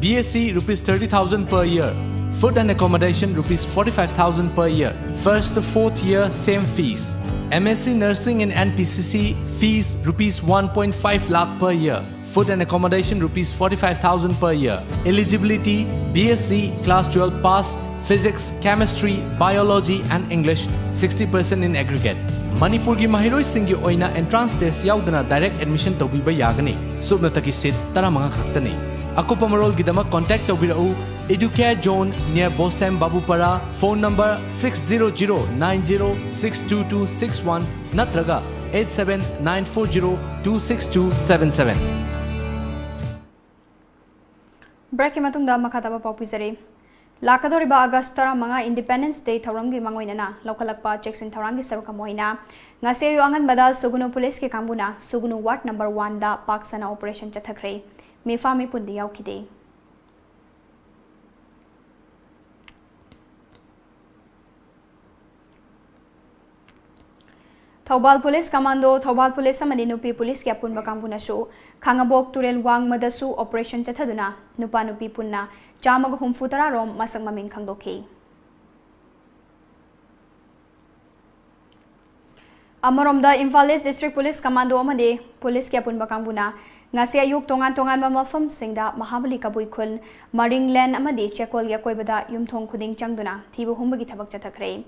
BSc rupees 30,000 per year. Food and accommodation rupees 45,000 per year. First to fourth year same fees. MSc Nursing in NPCC fees rupees 1.5 lakh per year. Food and accommodation rupees 45,000 per year. Eligibility BSc class 12 pass, physics, chemistry, biology and English 60% in aggregate. Manipur gi mahiroi singi oina entrance test yaudana direct admission tobiba yagani. Subnataki seat taramanga khaktani. Akupa marol gidama contact tobirau Educare Zone near Bosem Babupara. Phone number 60090622261 natraga 08794026277. Break ki matungda makhataba paupizari. Lakadoriba August 15 Independence Day thawramgi mangoinana lokalakpa cheksin thawrangi saruka moina ngase yu angan bada Sugunu Police ke kambuna Sugunu Ward number 1 da paksana operation chathakre mifami pundi yaukide. Thobal Police Commando Thobal Police amani nupi police ke apun bakambuna su Khangabok Turel Wang madasu operation chathaduna nupa nupi punna Chamag humfutara rom masang maming khangdoki. Amoromda Imphal East District Police Commando amade police ke apun bakambuna ngasi ayuk tongan mafam singda Mahabali Kabui Khul Maring Land amade Chekol ya koibada yumthong khuding changduna thibu humbagi thabak chathakre.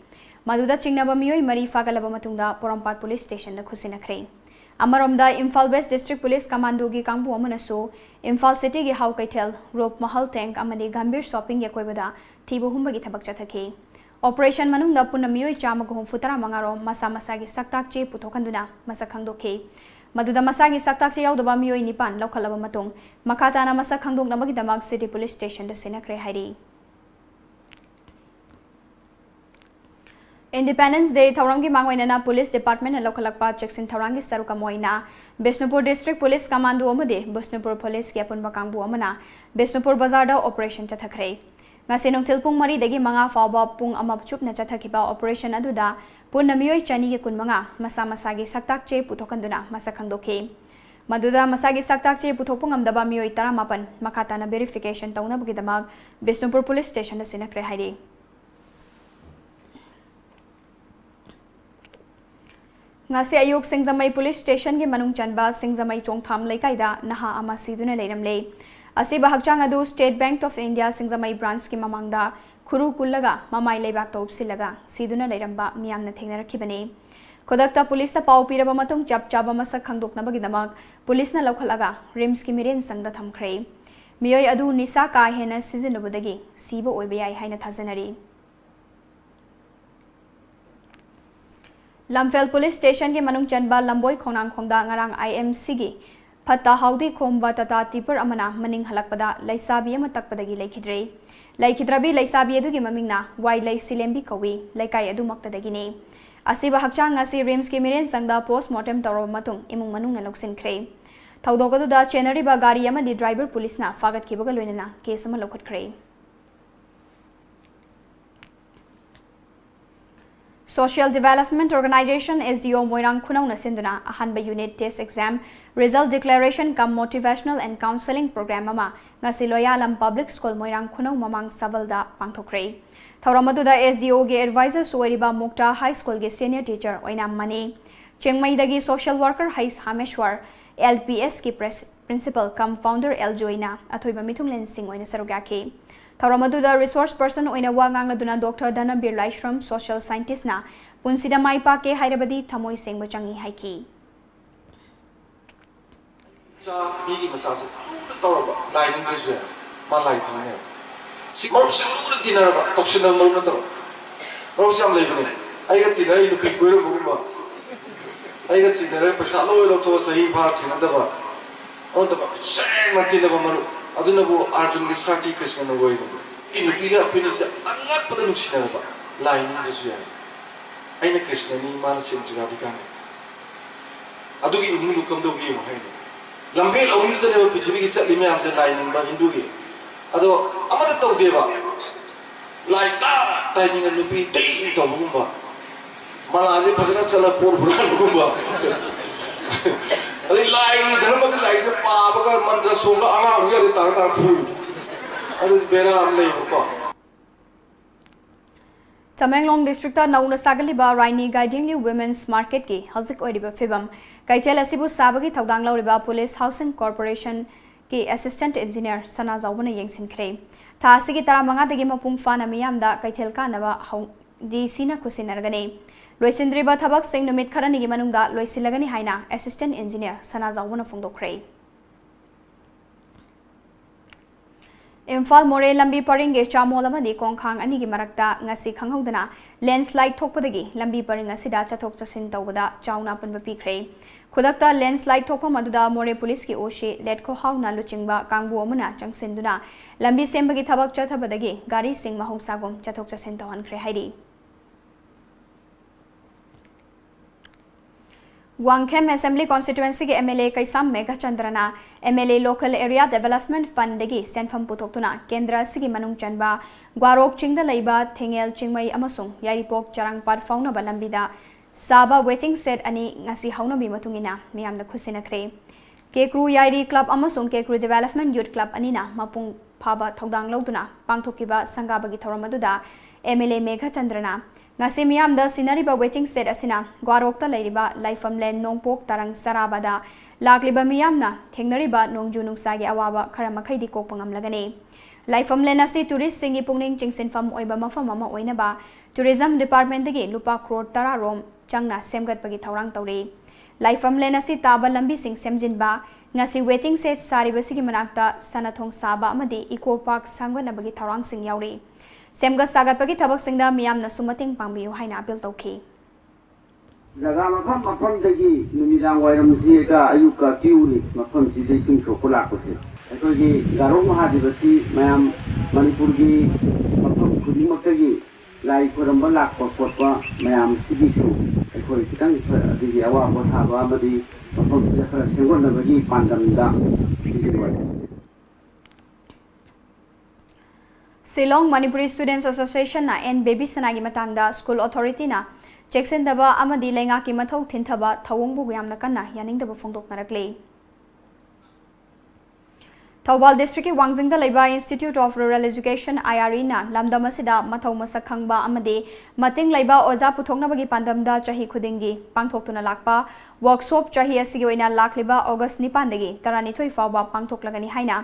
Maduda chingnaba miyoi mari fagalaba matungda Porampar Police Station na khusinakre. Amaromda Imphal West District Police Commando gi kangbu amanasu Imphal City gi Hau Kaitel Rope Mahal Tank amani Gambir Shopping ya koibada thibu humbagi thabak chathaki. Operation manungda punna miyoi chama go futara mangaro masa gi saktak che puthokanduna masa khangdoki. Maduda masagi saktak che yaudaba miyoi nipan lokhalaba matung makata na masa khangdokna magi damag City Police Station da sinakre hairi. Independence Day Thawrangi Mangoinana Police Department and Lokalakpa Cheksin Thawrangi Saruka Moina Bishnupur District Police Commando Amade Bishnupur Police Kiapun Bakangbu Amana Bishnupur Bazar da Operation Chathakre Ngasinong Tilpung Mari dagi mga fawba pung amapchup na chathakiba Operation aduda punna miyoi chani gi kun mga masagi saktak che puthokanduna masakhangdoki Maduda masagi saktak che puthopung amdaba miyoi 18 makata na verification tawna bugidamag Bishnupur Police Station da sinakre hairi ngasi ayuk Singjamai Police Station ge manung chanba Singjamai chongtham leikaida naha ama siduna leiramle asiba hakchang adu State Bank of India Singjamai branch ki mamangda khuru kullaga mamai leibak topsilaga siduna leiramba miyamna thengnarakibani kodakta police ta pau piraba matung chap chaba masak khangdokna bagidamak police na lokhalaga rims ki miren sangda thamkhre miyoi adu nisa ka hena sizinubudagi siba oibayai haina thajanari Lamphel Police Station ke manung chanba Lamboi Khonang Khongda ngarang IMC gi Phata Haudi Khomba Tata Tipur amana maning halakpada Laisabi ama takpadagi laikhidrabi Laisabi adu gi mamingna Wai Lai Silembi kawi laikai adu maktadagi ne asiba hakchang ngasi Rims ki miren sangda postmortem tawro matung imung manung na loksinkhre thawdogadu da chenari ba gari ama di driver police na fagat kibaga loinana case ama lokhatkhre Social Development Organization SDO Moirang Khunau na sinduna ahanba unit test exam result declaration cum motivational and counseling program ama ngasi Loyalam Public School Moirang Khunau mamang sabalda pangthokre thawramadu da SDO ge advisor soiriba Mukta High School ge senior teacher oinam mani Chengmai dagi social worker Hais Hameshwar LPS ki principal cum founder El Joina athoiba mithunglen sing oina sarugaki Thawramadu da resource person oina wangang laduna Dr. Danabir Laishram social scientist na punsida maipa ke hairabadi thamoi sengba changi haiki sa migi masasa tawraba lining resume ma lining ne si marup sulu dinaraba toxinal marup na taro marup sam leibane aiga tinai nu pikuiro bugumba aiga tinai pasa lo tho sahi bha thinadaba ondaba seng na tinaba marup adunabu Arjun gi Sati Krishna na goigo inu piga pinisa angat pada nuksinaba lining resume aina Krishna ni man sim jigadikan adugi imundu kamdo gi mo haini lambe lawmis da ne pithimi gi chatli me amse lining ba hindu gi ado amada taw deba lai ta taining nu pi ti to bumba malaje phadana chala por buran bumba ali lai dharma gi lai se pa ba mantra songa anga uya de tar tar phu ado bera am lei ko Tamenglong District ta nauna sagaliba Raini Guiding Women's Market ki hazik oiriba fibam Kaichel asibu sabagi thawdang lauriba Police Housing Corporation ki Assistant Engineer Sana Zawbana yengsinkhre tha asigi taramanga dagi mapung fana miyamda kaithel kanaba DC na kusinargani loisindriba thabak sing numit kharani gi manungda loisilagani haina Assistant Engineer Sana Zawbana phongdokhre Imphal More lambi paringe chamol amadi kongkhang ani gi marakta ngasi khanghodana landslide thokpadagi lambi paring asida chathok chasin tawada chauna punba pikre khudakta landslide thokpa maduda More police ki oshi letko hauna luchingba kangbu amuna changsinduna lambi sembagi thabak chathabadagi gari sing mahungsagom chathok chasin tawan khre haidi Wangkhem Assembly Constituency के MLA कैसाम Megha चंद्रना MLA Local Area Development Fund दगी सेंफम पुथोक्तुना केंद्र सिगी मनुंग चनबा ग्वारोक चिंगद लैबा थेंगेल चिंगमई अमसुंग यारिपोक चरंगपाट फाउनब लंबिदा साबा waiting shed अनि ngasi haunami matungina miyamna khusinakre Kekru यारी club अमसुंग Kekru development youth club अनिना मपुंग फाबा थौदांग लौदुना पांगथोकिबा संगाबगी थौरमदुदा MLA मेघा चंद्रना ngasi miyamda sinariba waiting set asina gwarokta leiriba laifam len nongpok tarang sarabada lagliba miyamna thengnariba nongju nungsagi awaba kharamakhai di kokpangam lagani laifam len asi tourist singi pungning chingsinfam oiba mafam ama oinaba tourism department dagi lupa crore tara rom changna semgat pagi thaurang tauri laifam len asi taba lambi sing semjinba ngasi waiting set sariba sigi manakta sanathong saba amadi eco park sangwana bagi thaurang sing yauri Semga sagat pagi thabak singda miyam na sumating pangbiu haina appeal tawki Jaga mafam dagi numidang wairam si ka ayuka kiuri mafam si desing chokola kose ekoi garo mahadivasi mayam manipur gi mafam khudimak gi lai koramba lak potpa mayam sibisu ekoi kitang digi awa botha amadi mafam si khara sengon na bagi pandamda Silong Manipuri Students Association na and baby sanagi matangda school authority na Jackson daba amadi lenga ki mathau thinthaba thawongbu yamna kanna yaningdaba phongdoknarakle Thawbal District ki Wangjingda Laiba Institute of Rural Education IRE na lamdam asida mathau masak khangba amadi mating laiba oja puthoknabagi pandamda chahi khudingi pangthoktuna lakpa workshop chahi asigi oina lakliba August 9 dagi 12 fawba pangthoklagani haina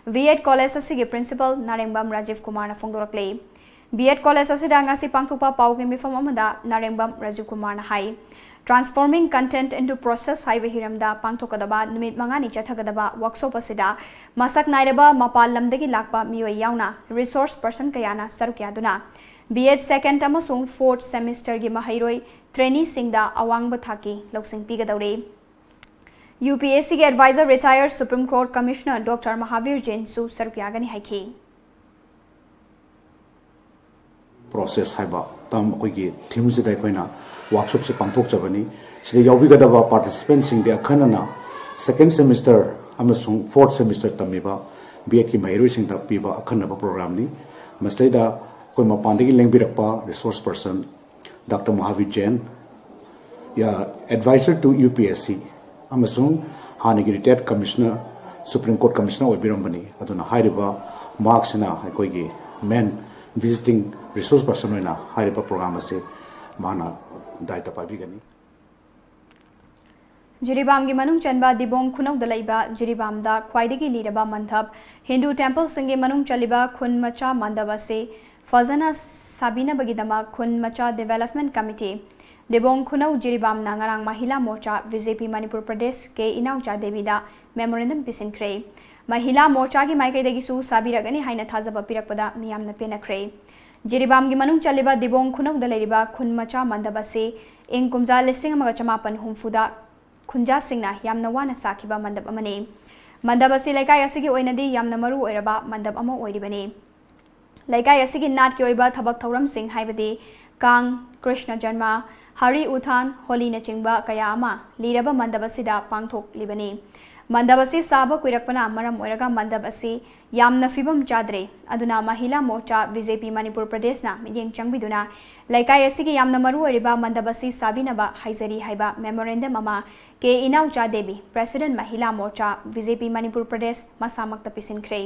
V8 College asigi principal Narengbam Rajiv Kumar na phongdorakle B8 College asida ngasi pangthokpa pawgi mifam amada Narengbam Rajiv Kumar na hai Transforming content into process haiba hiramda pangthokadaba numit mangani chathagadaba workshop asida masak nairaba mapal lamdagi lakpa miyoi yauna resource person kayana sarukyaduna B8 second amasung 4th semester gi mahairoi trainee singda awangba thaki loksing pigadaure UPSC के advisor retired Supreme Court Commissioner Dr. Mahavir Jain su sarukyagani haiki process haiba tam koi gi theme se dai koina workshop se pangthok chabani sile yawbigadaba participants sing de akhanana second semester amasung 4th semester tamiba B8 ki mairoi sing da piba akhanaba program ni maslaida koi mapandagi lengbirakpa resource person Dr. Mahavir Jain ya advisor to UPSC amasung hanagi retired commissioner Supreme Court Commissioner oibirambani aduna hairiba marks na koi gi main visiting resource person na hairiba program ase mana daita pabigani Jiribam gi manung chanba dibong khunau dalaiba Jiribam da khwaidagi liraba mandhab Hindu temple singe manung chaliba khun macha mandaba se fazana sabina bagidama khun macha development committee dibong khunau Jiribam na ngarang mahila morcha BJP Manipur Pradesh ke inaucha devida memorandum pisinkre mahila morcha gi maikai dagi su sabiragani haina thajaba pirakpada miyamna penakre Jiribam gi manung chaliba dibong khunau dalaiba khun macha mandaba se ing kumja lising amaga chamapan humfuda khunja singna yamna wana sakiba mandab amane mandab asi laikai asigi oinadi yamna maru oiraba mandab ama oiribani laikai asigi nat ki oiba thabak thauram sing haibadi kang Krishna Janma Hari Uthan Holi na chingba kaya ama liraba mandab asida pangthok libani mandab asi saba kuirakpana maram oiraga mandab asi yamna fibam chadre aduna mahila morcha BJP Manipur Pradesh na midyeng changbiduna laikai asigi yamna maru oiriba mandab asi sabinaba haizari haiba memorandum ama ke inaucha devi president mahila morcha BJP Manipur Pradesh masamakta pisinkre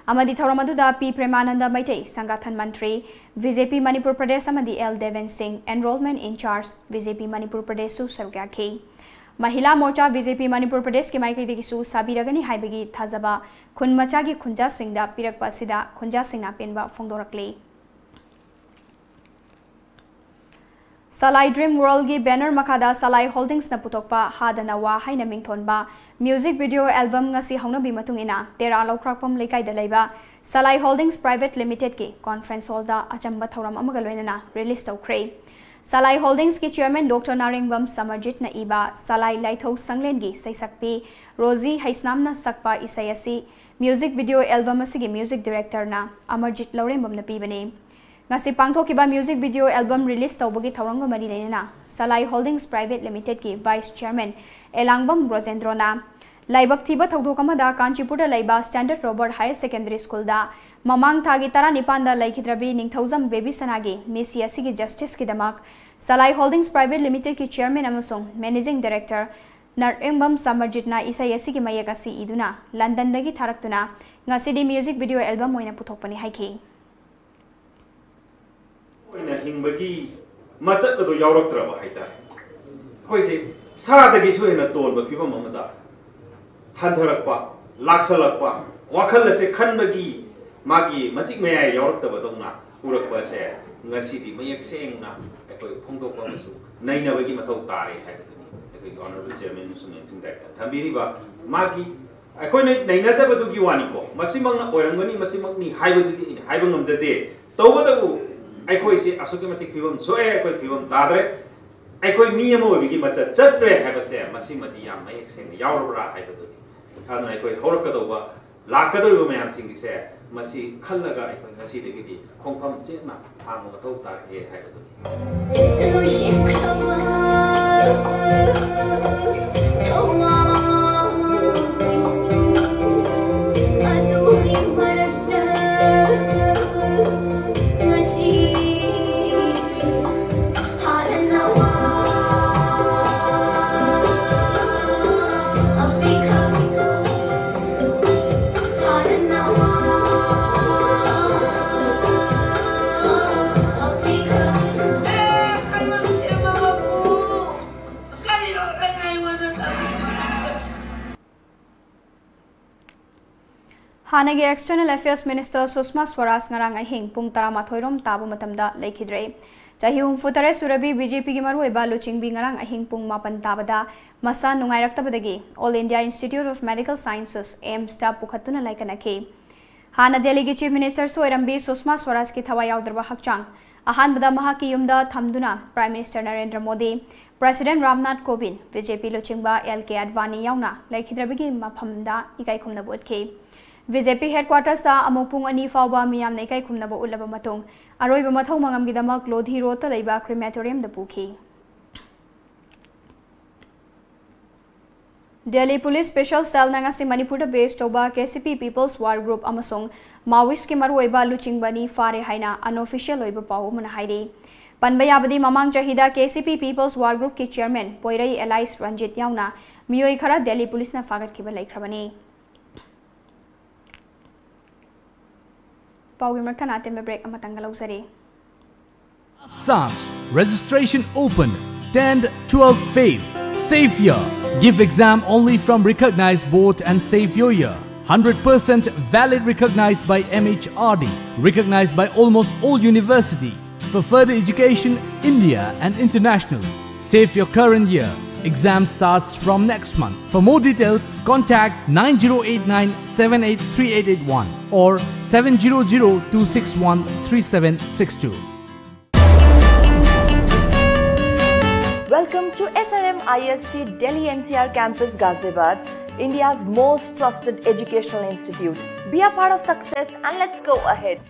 amadi thauramadu P Premananda Maitai Sangathan Mantri BJP Manipur Pradesh amadi L Deven Singh enrollment in charge BJP Manipur Pradesh su sargyakhe Mahila Morcha BJP Manipur Pradesh ki maikai degi su sabiragani haibagi thajaba khun macha gi khunja singda pirakpa sida khunja singna penba phongdorakle Salai Dream World gi banner makada Salai Holdings na putokpa hadana wa haina mingthonba music video album ngasi haunabi matungina tera lokrakpam lekai da leiba Salai Holdings Private Limited ki conference hall da achamba thoram amaga loinana release tawkre. Salai Holdings ki chairman Dr. Naringbam Samarjit na iba Salai Laithau Sanglen gi saisakpi Rosie Haisnam na sakpa isayasi music video album asigi music director na Amarjit Laurembam na pibani. Ngasi pangthokiba music video album release tawbagi thawrangga mari leina Salai Holdings Private Limited ki vice chairman Elangbam Rosendro na laibak thiba thawdokamada Kanchipur laiba Standard Robert Higher Secondary School da mamang thagi tara nipanda laikhidrabi ningthauzam baby sanagi misi asigi justice ki damak Salai Holdings Private Limited ki chairman amasung managing director Naringbam Samarjit na isai asigi mayagasi iduna London dagi tharaktuna ngasidi music video album moina puthokpani haiki oina hingbagi macak ado yauraktraba haitare koise saadagi su hena tolba pibam amada handarakpa laksalakpa wakhal se khanbagi magi matik maya yaurakta dongna urakpa se ngasidi mayak sengna ekoi phongdokpa su naina bagi mathau tare haibaduni ekoi honorable chairman su managing director thambiriba magi ekoi naina jabadu gi wani ko masimangna oirangani masimangni haibadudi haibangam jade tawbadabu aikoi se asuki matik pibam soe aikoi pibam tadre aikoi miyama oigi macha chatre habase masi mati yam mayek seng yaurabra haibaduni kana aikoi horakadauba lakadauba mayam singi se masi khallaga aikoi ngasi degidi khongpham chena thang mathau tar he Hanagi External Affairs Minister Sushma Swaraj ngarang ahing pung taramathoirom tabu matamda lekhidre chahi humfutare surabi BJP gi maru eba luchingbi ngarang ahing pung mapan tabada masa nungairaktabadagi All India Institute of Medical Sciences AIMS ta pukhatuna laikanake Hana Delhi gi Chief Minister Soirambi Sushma Swaraj ki thawa yaudrba hakchang ahanbada mahaki yumda thamduna Prime Minister Narendra Modi President Ramnath Kovind BJP luchingba LK Advani yauna lekhidrebagi maphamda ikai khumna bodke BJP headquarters ta amopung ani fawba miyam nei kai khumnaba ulaba matung aroi ba mathau mangam gidamak lodhi rota leiba crematorium da pukhi Delhi Police Special Cell nangasi Manipur da based toba KCP People's War Group amasung Maoist ki maru oiba luchingbani fare haina unofficial oiba paw mana haire panba yabadi mamang chahida KCP People's War Group ki chairman Poirai Elias Ranjit yauna miyoi khara Delhi Police na fagat ki ba laikhrabani Assams registration open 10th 12th fail safe year give exam only from recognized board and safe year 100% valid recognized by MHRD recognized by almost all university for further education India and international safe your current year exam starts from next month. For more details, contact 9089 783881 or 700-261-3762. Welcome to SRM IST Delhi NCR Campus Ghaziabad, India's most trusted educational institute. Be a part of success and let's go ahead.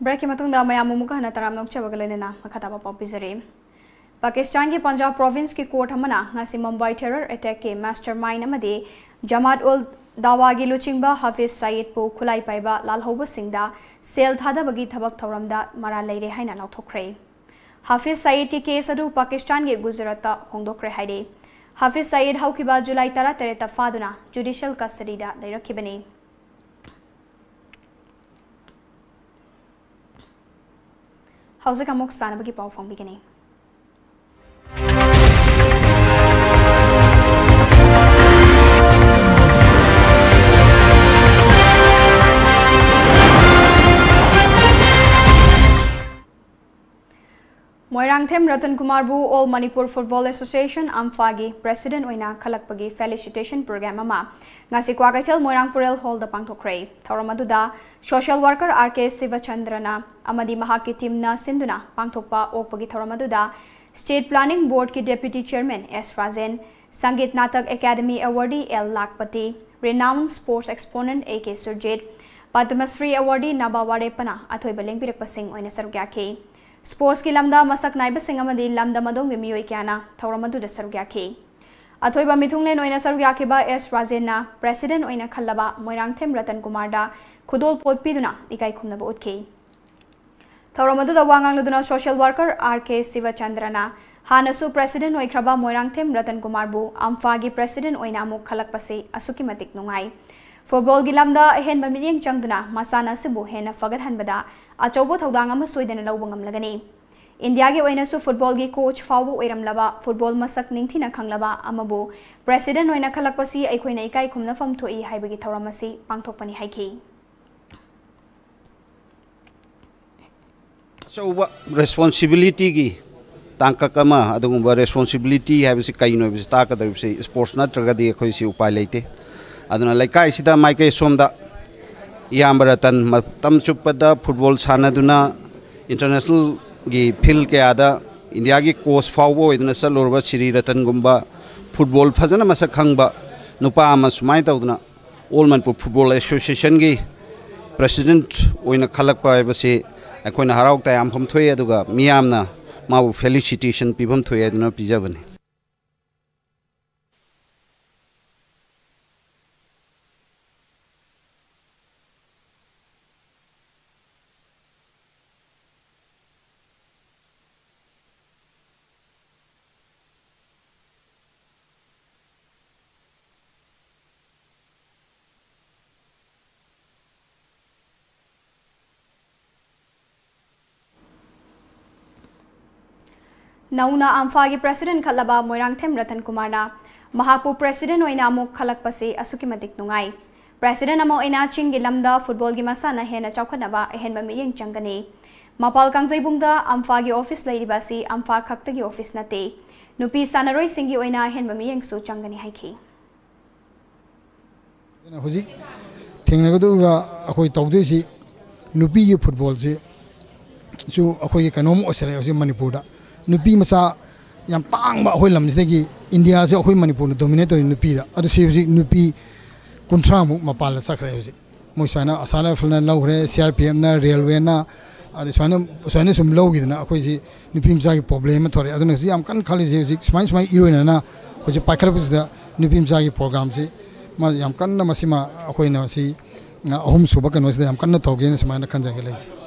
Break matungda mayam muka hana taram nok chabagalena makhataba popizare Pakistan ki Punjab province ki court hamana ngasi Mumbai terror attack ke mastermind amade Jamaat ul दावागी लुचिंगबा Hafiz Saeed पु खुलाई पाइबा लालहौबा सिंगदा cell थादबगी थबक थौरमदा मरा लेरे हाइना लाउथोखरे हाफिज सईद की case अदु पाकिस्तान के गुजरात होंदोखरे हाइदे हाफिज सईद हौकिबा जुलाई 13 फादुना जुडिशियल कस्टडीदा लेरखिबनी हौजक अमुक सानबगी पाउ फंगबिगनी मोइरांगथेम रतन कुमार बु ऑल मणिपुर फुटबॉल एसोसिएशन अम्फागी प्रेसिडेंट ओइना खलकपगी फेलिसिटेशन प्रोग्राम अमा ngasi kwagaithel moirangpurel hall da pangthokre thauramadu social worker RK Sivachandrana amadi mahaki team na sinduna pangthokpa okpagi thauramadu state planning board ki deputy chairman S Rajen Sangeet Natak Academy awardee L Lakpati renowned sports exponent AK Surjit Padmasri awardee Nabaware Pana athoiba lengpirakpasing oina sarugyakhe sports ki lamda masak naiba singamadi lamda madong miyoi kyana thauramadu da sarugyakhe अथोइबा मिथुंगलेन ओइना सरुग्याखिबा S राजेना president ओइना खल्लबा मोइरांगथेम रतन कुमार दा खुदोल पोटपिदुना इकाई खुमनबा उतखे थौरमदुदा वांगांगलुदुना सोशल वर्कर RK शिवचंद्रना हानसु प्रेसिडेंट ओइख्रबा मोइरांगथेम रतन कुमार बु अम्फागी प्रेसिडेंट ओइना मुख खलकपसे असुकी मतिक नुंगाई फुटबॉल गिलामदा हेन बमियेंग चंगदुना मसाना सिबु हेन फगत हनबदा अचौबो थौदांग अमा सोइदना लौब ngamlagani इंडिया के ओइनासु फुटबॉल की कोच फावो ओइरमलबा फुटबॉल मसक निंथिना खंगलबा अमबो प्रेसिडेंट ओइना खलकपसी अइखोइना इकाई खुमनफम थोई हाइबगी थौरमसी पांगथोकपनि हाइखि चौबा रेस्पॉन्सिबिलिटी की तांककमा अदुगुंबा रेस्पॉन्सिबिलिटी हाइबसी काइनो बिस ताकदबसे स्पोर्ट्स नत्रगदि अखोइसि उपाय लेते अदुना लाइकाई सिदा माइके सोमदा यामबरतन मतम चुपदा फुटबॉल सानदुना इंटरनेशनल गी फिल के आदा इंडिया की कोच फावो इदना सलोरबा श्री रतन गुंबा फुटबॉल फजना मसक खंगबा नुपा अमा सुमाय तौदना ऑल मणिपुर फुटबॉल एसोसिएशन की प्रेसिडेंट ओइना खलकपा बसे अखोइना हराउ तयाम फम थोय अदुगा मियामना माबु फेलिसिटेशन पिभम थोय अदना पिजाबने नौना अम्फागी प्रेसिडेंट खल्लबा मोइरांगथेम रतन कुमारना महापु प्रेसिडेंट ओइना अमुक खलकपसे असुकी मतिक नुंगाई प्रेसिडेंट अमा ओइना चिंगी लमदा फुटबॉल की मसाना हेना चौखनबा अहेनबा मियेंग चंगनी मपाल कांगजैबुंगदा अम्फागी ऑफिस लैरिबासी अम्फा खक्तगी ऑफिस नते नुपी सानरोय सिंगी ओइना अहेनबा मियेंग सु चंगनी हाइखि हुजिक थेंगनगदुगा अखोय तौदेसी नुपी की फुटबॉल से जो अखोय कनोम ओसरे होजि मणिपुर दा नुपी मसा याम तांगबा अखोय लमजिदगी इंडिया से अखोय मणिपुर डोमिनेट होय नुपी दा अदु से हुजिक नुपी कुंट्रा मु मपाल सखरे हुजिक मोइसाना असाला फुलना लौरे CRPM ना रेलवे ना अदु स्वाना सुम लौगिदना अखोय जी नुपी मसा की प्रॉब्लम थोरे अदु हुजिक याम कन खाली जे हुजिक स्माइ इरोइना हुजिक पाइखलबुदा नुपी मसा की प्रोग्राम से मा याम कन मसिमा अखोय ना सी अहम सुबह कनो से याम कन तौगे समाना खंजगे लेसी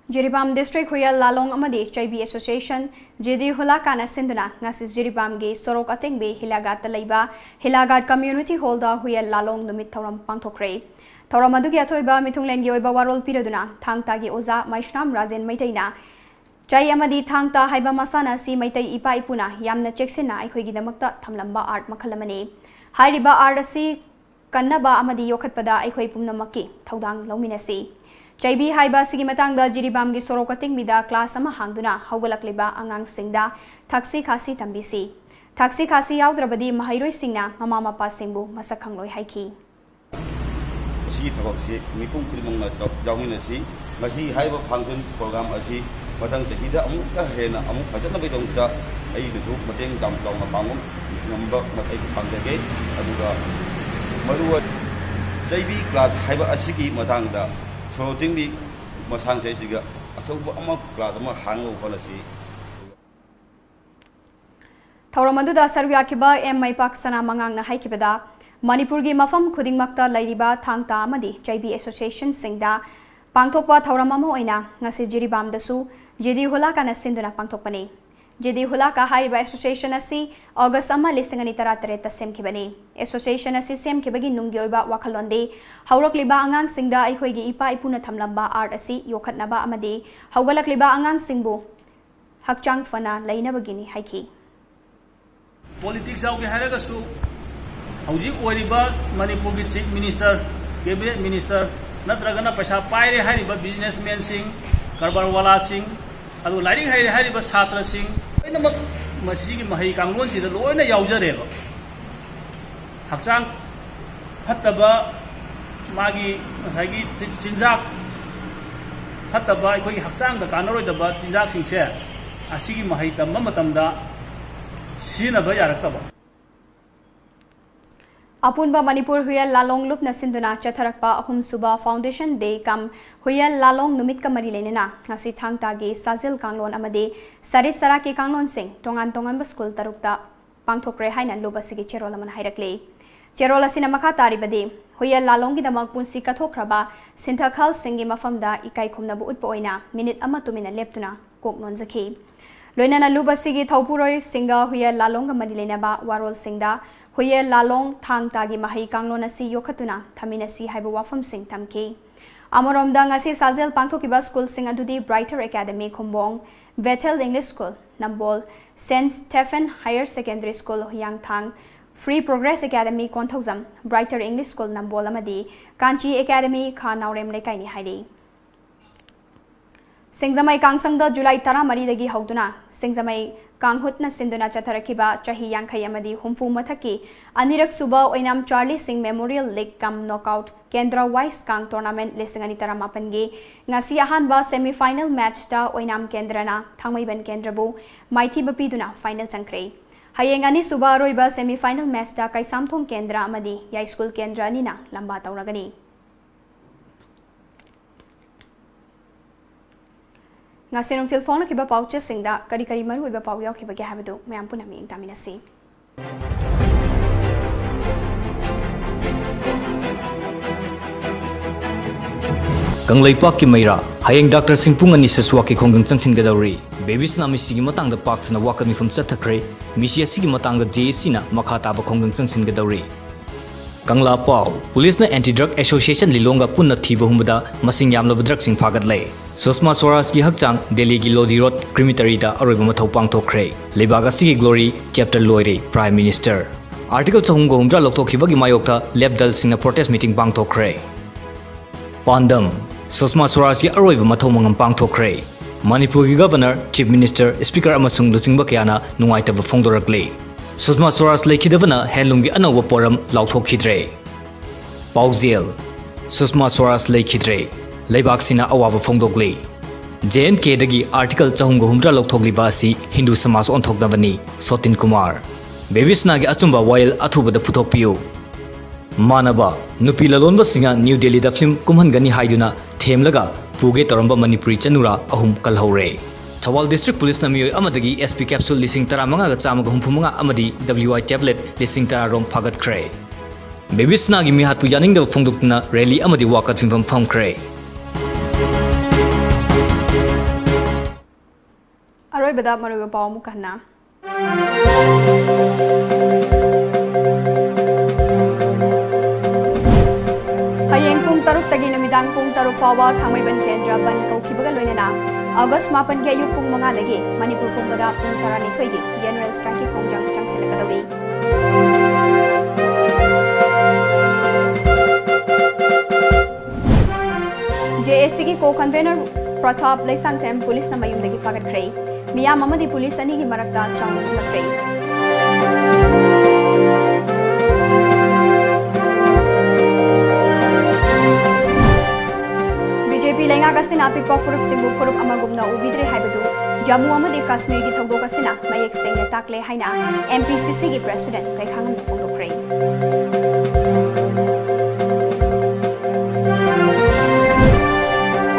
जिरीबाम डिस्ट्रिक्ट हुयल लालोंग अमदी चाइबी एसोसिएशन जेडी होला काना सिंदना ngasi जिरीबाम गे सोरोक अतेंगबे हिलागात लैबा हिलागात कम्युनिटी हॉल दा हुयल लालोंग नुमित थौरम पांगथोखरे थौरम अदुगी अथोइबा मिथुंगलेन गे ओइबा वारोल पिरदुना थांगतागी ओजा मैश्नाम राजेन मैतैना चाइ अमदी थांगता हाइबा मसाना सी मैतै इपा इपुना यामना चेक्सिना अखोइगी दमकता थमलंबा आर्ट मखलमने हाइरिबा आर्ट असि कन्नबा अमदी योखतपदा अखोइ पुमनमकी थौदांग लौमिनसी चाइबी हाइबा सिगी मतंगदा जिरीबाम गी सोरोक अतिंगबिदा क्लास अमा हांगदुना हौगलकलिबा अंगांग सिंगदा थाक्सी खासी तंबिसी थाक्सी खासी यावद्रबदी महैरोय सिंगना ममा मपा सिंगबु मसक खंगलोय हाइखि सिगी थबकसे मिपुम खुलिमंगना जाउमिनसी मसी हाइबा फंक्शन प्रोग्राम असि मतंग चहिदा अमुक हेना अमुक फजन बेदोंदा अई दुसु मतेंग जाम जाउना पांगम नंबर मतै पांगदगे अदुगा मरुवा चाइबी क्लास हाइबा असिगी मतंगदा सोटिंग भी मसांग से सिगा अचौब अमा क्लास अमा हांगो पलसी थौरमदुदा सरव्याखिबा एम माइपाक सना मंगांगना हाइकिबदा मणिपुर की मफम खुदिंगमक्ता लैरिबा थांगता अमदी चाइबी एसोसिएशन सिंगदा पांगथोकपा थौरम अमा ओइना ngasi जिरिबामदसु जेडी हुलाका ना सिंदुना पांगथोकपने जेडी हुलाका हाइबा एसोसिएशन असि अगस्त अमा लिसिंग अनि तरातरेत सेमखिबने एसोसिएशन असि सेमखिबगी नुंगी ओइबा वाखलोंदे हौरकलिबा आंगांग सिंगदा अइखोइगी इपा इपुना थमलंबा आर्ट असि योखतनबा अमदी हौगलकलिबा आंगांग सिंगबु हकचांग फना लैनबगिनी हाइखि पॉलिटिक्स आउगे हायरगसु हौजिक ओरिबा मणिपुर की चीफ मिनिस्टर कैबिनेट मिनिस्टर नत्रगना पैसा पाइरे हारिबा बिजनेसमैन सिंह कारबार वाला सिंह अदु लाइरिंग हाइरे हारिबा छात्र सिंह लोइनमक मसिगी महै कांगलोन सिदा लोइना यावजरेबा हक्चांग फत्तबा मागी मसागी चिंजाक फत्तबा अखोगी हक्चांग दा कानरोइदबा चिंजाक सिंगसे असिगी महै तम्बा मतमदा सिनबा यारक्तबा अपुनबा मणिपुर हुयल लालोंग लुप नसिंदुना चथरकपा अहुम सुबा फाउंडेशन डे कम हुयल लालोंग नुमित का मरी लेनेना ngasi thangtagi sajil kanglon amade sari saraki kanglon sing tongan tongan ba school tarukta pangthokre haina lobasigi cherol aman hairakle cherol asina makha taribade हुयल लालोंग की दमक पुंसी कथोख्रबा सिंथाखल सिंगी मफमदा इकाई खुमनबु उत्पा ओइना मिनिट अमा तुमिना लेप्तुना कोक नोनजखि लोइनाना लुबसिगी थौपुरोय सिंगा हुयल लालोंग मरी लेनेबा वारोल सिंगदा हुयल लालोंग थांगतागी महै कांगलोन असि योखतुना थमिनसी हाइबा वाफम सिंग थमखि अमरोमदा ngasi साजेल पांथोकिबा स्कूल सिंग अदुदी ब्राइटर एकेडमी खुंबोंग वेथेल English school Nambol Saint Stephen Higher Secondary School Yangthang Free Progress Academy Konthoujam Brighter English school Nambol अमदी कांची एकेडमी खा नावरेम लेकाइनी हाइदे सिंगजमई कांगसंगदा जुलाई 13 हौदुना सिंगजमई कांगहुतना सिंदुना चथरखिबा चाही यांखै अमदी हुमफु मथकी अनिरक सुबा Oinam Charlie Singh memorial league cum knockout Kendra वाइस कांग टूर्नामेंट लिसिंग अनि तरमापनगे ngasi ahanba सेमीफाइनल मैच ता ओइनाम केंद्रना थांगमैबन केंद्रबु माइथि बपीदुना फाइनल चंख्रे हयेंग अनि सुबा रोइबा सेमीफाइनल मैच ता कैसामथोंग केंद्र अमदी या स्कूल केंद्र अनिना लंबा तौरगनी ngasi nungtil phone kiba pauche singda kari kari maru iba pau yaw kiba ge habadu mayam puna mi taminasi Kanglaipak ki maira hayeng Dr. Singpung ani seswa ki khonggang changsin gadawri babies na misi gi matang da parks na waka mi fum chathakre misi asi gi matang da JC na makha ta ba khonggang changsin gadawri Kangla Pau Police na Anti Drug Association Lilonga punna thiba humda masing yamlaba drug sing phagat lay Sosma Soras ki hakchang Delhi ki Lodi Road Crematory da aroiba mathau pangthokre Leibaga si Glory Chapter Loire Prime Minister Article chahumga humdra lokthokhiba gi mayokta lab dal singna protest meeting pangthokre Pandam Sosma Soras ki aroiba mathau mangam pangthokre Manipur ki Governor Chief Minister Speaker amasung luchingba kyana nungaitaba phongdorakle Sosma Soras lekhidavana handloom gi anawa poram lauthokkhidre Pauzel Sosma Soras lekhidre Leibak sina awaba phongdokle JNK dagi article chahumga humdra lauthokliba asi Hindu Samas onthokdavani Sotin Kumar Babisna gi achumba while athuba da puthokpiu Manaba nupi lalonba singa New Delhi da film kumhangani haiduna themlaga puge toramba Manipuri chanura ahum kalhore Thawal District Police Namioi amadagi SP capsule lising tara manga ga chama ga humphumanga amadi WI tablet lising tara rom phagat kre Babisna gi mihat pu yaning da phongdukna rally amadi wakat fimpham pham kre Aroi bada maroi ba mu kana Hayeng pung taruk tagi namidang pung taruk fawa thamai ban kendra ban kau kibaga loinana August 8 ke ayuk pung mga dagi Manipur pung baga pung tarani thoigi General Strike kongjang changsila kadawi JSC ki co-convener Pratap Laisangtem police na mayum dagi fagat kray miyam amadi police ani gi marakta chawng nakray BJP lenga kasina apikpa furup singbu furup amagumna ubidre haibadu Jammu amadi Kashmir gi thogdo kasina mayek singna takle haina MPCC gi president kai khangam phongdokre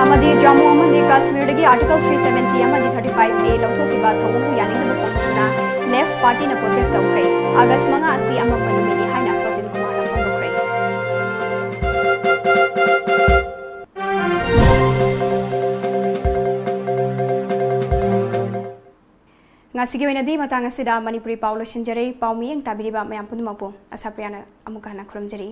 amadi Jammu amadi Kashmir gi article 370 amadi 35A lawthokiba thogbu yani na phongdokna left party ने protest तौखरे अगस्त मंगा असी अमप नुमिनी हाइना सोतिन कुमार ना फोंदोखरे ngasigi wenadi matang asida manipuri paulo sinjare paumiyeng tabiriba mayam punumappo ASHAPRIYA na amukana khurumjari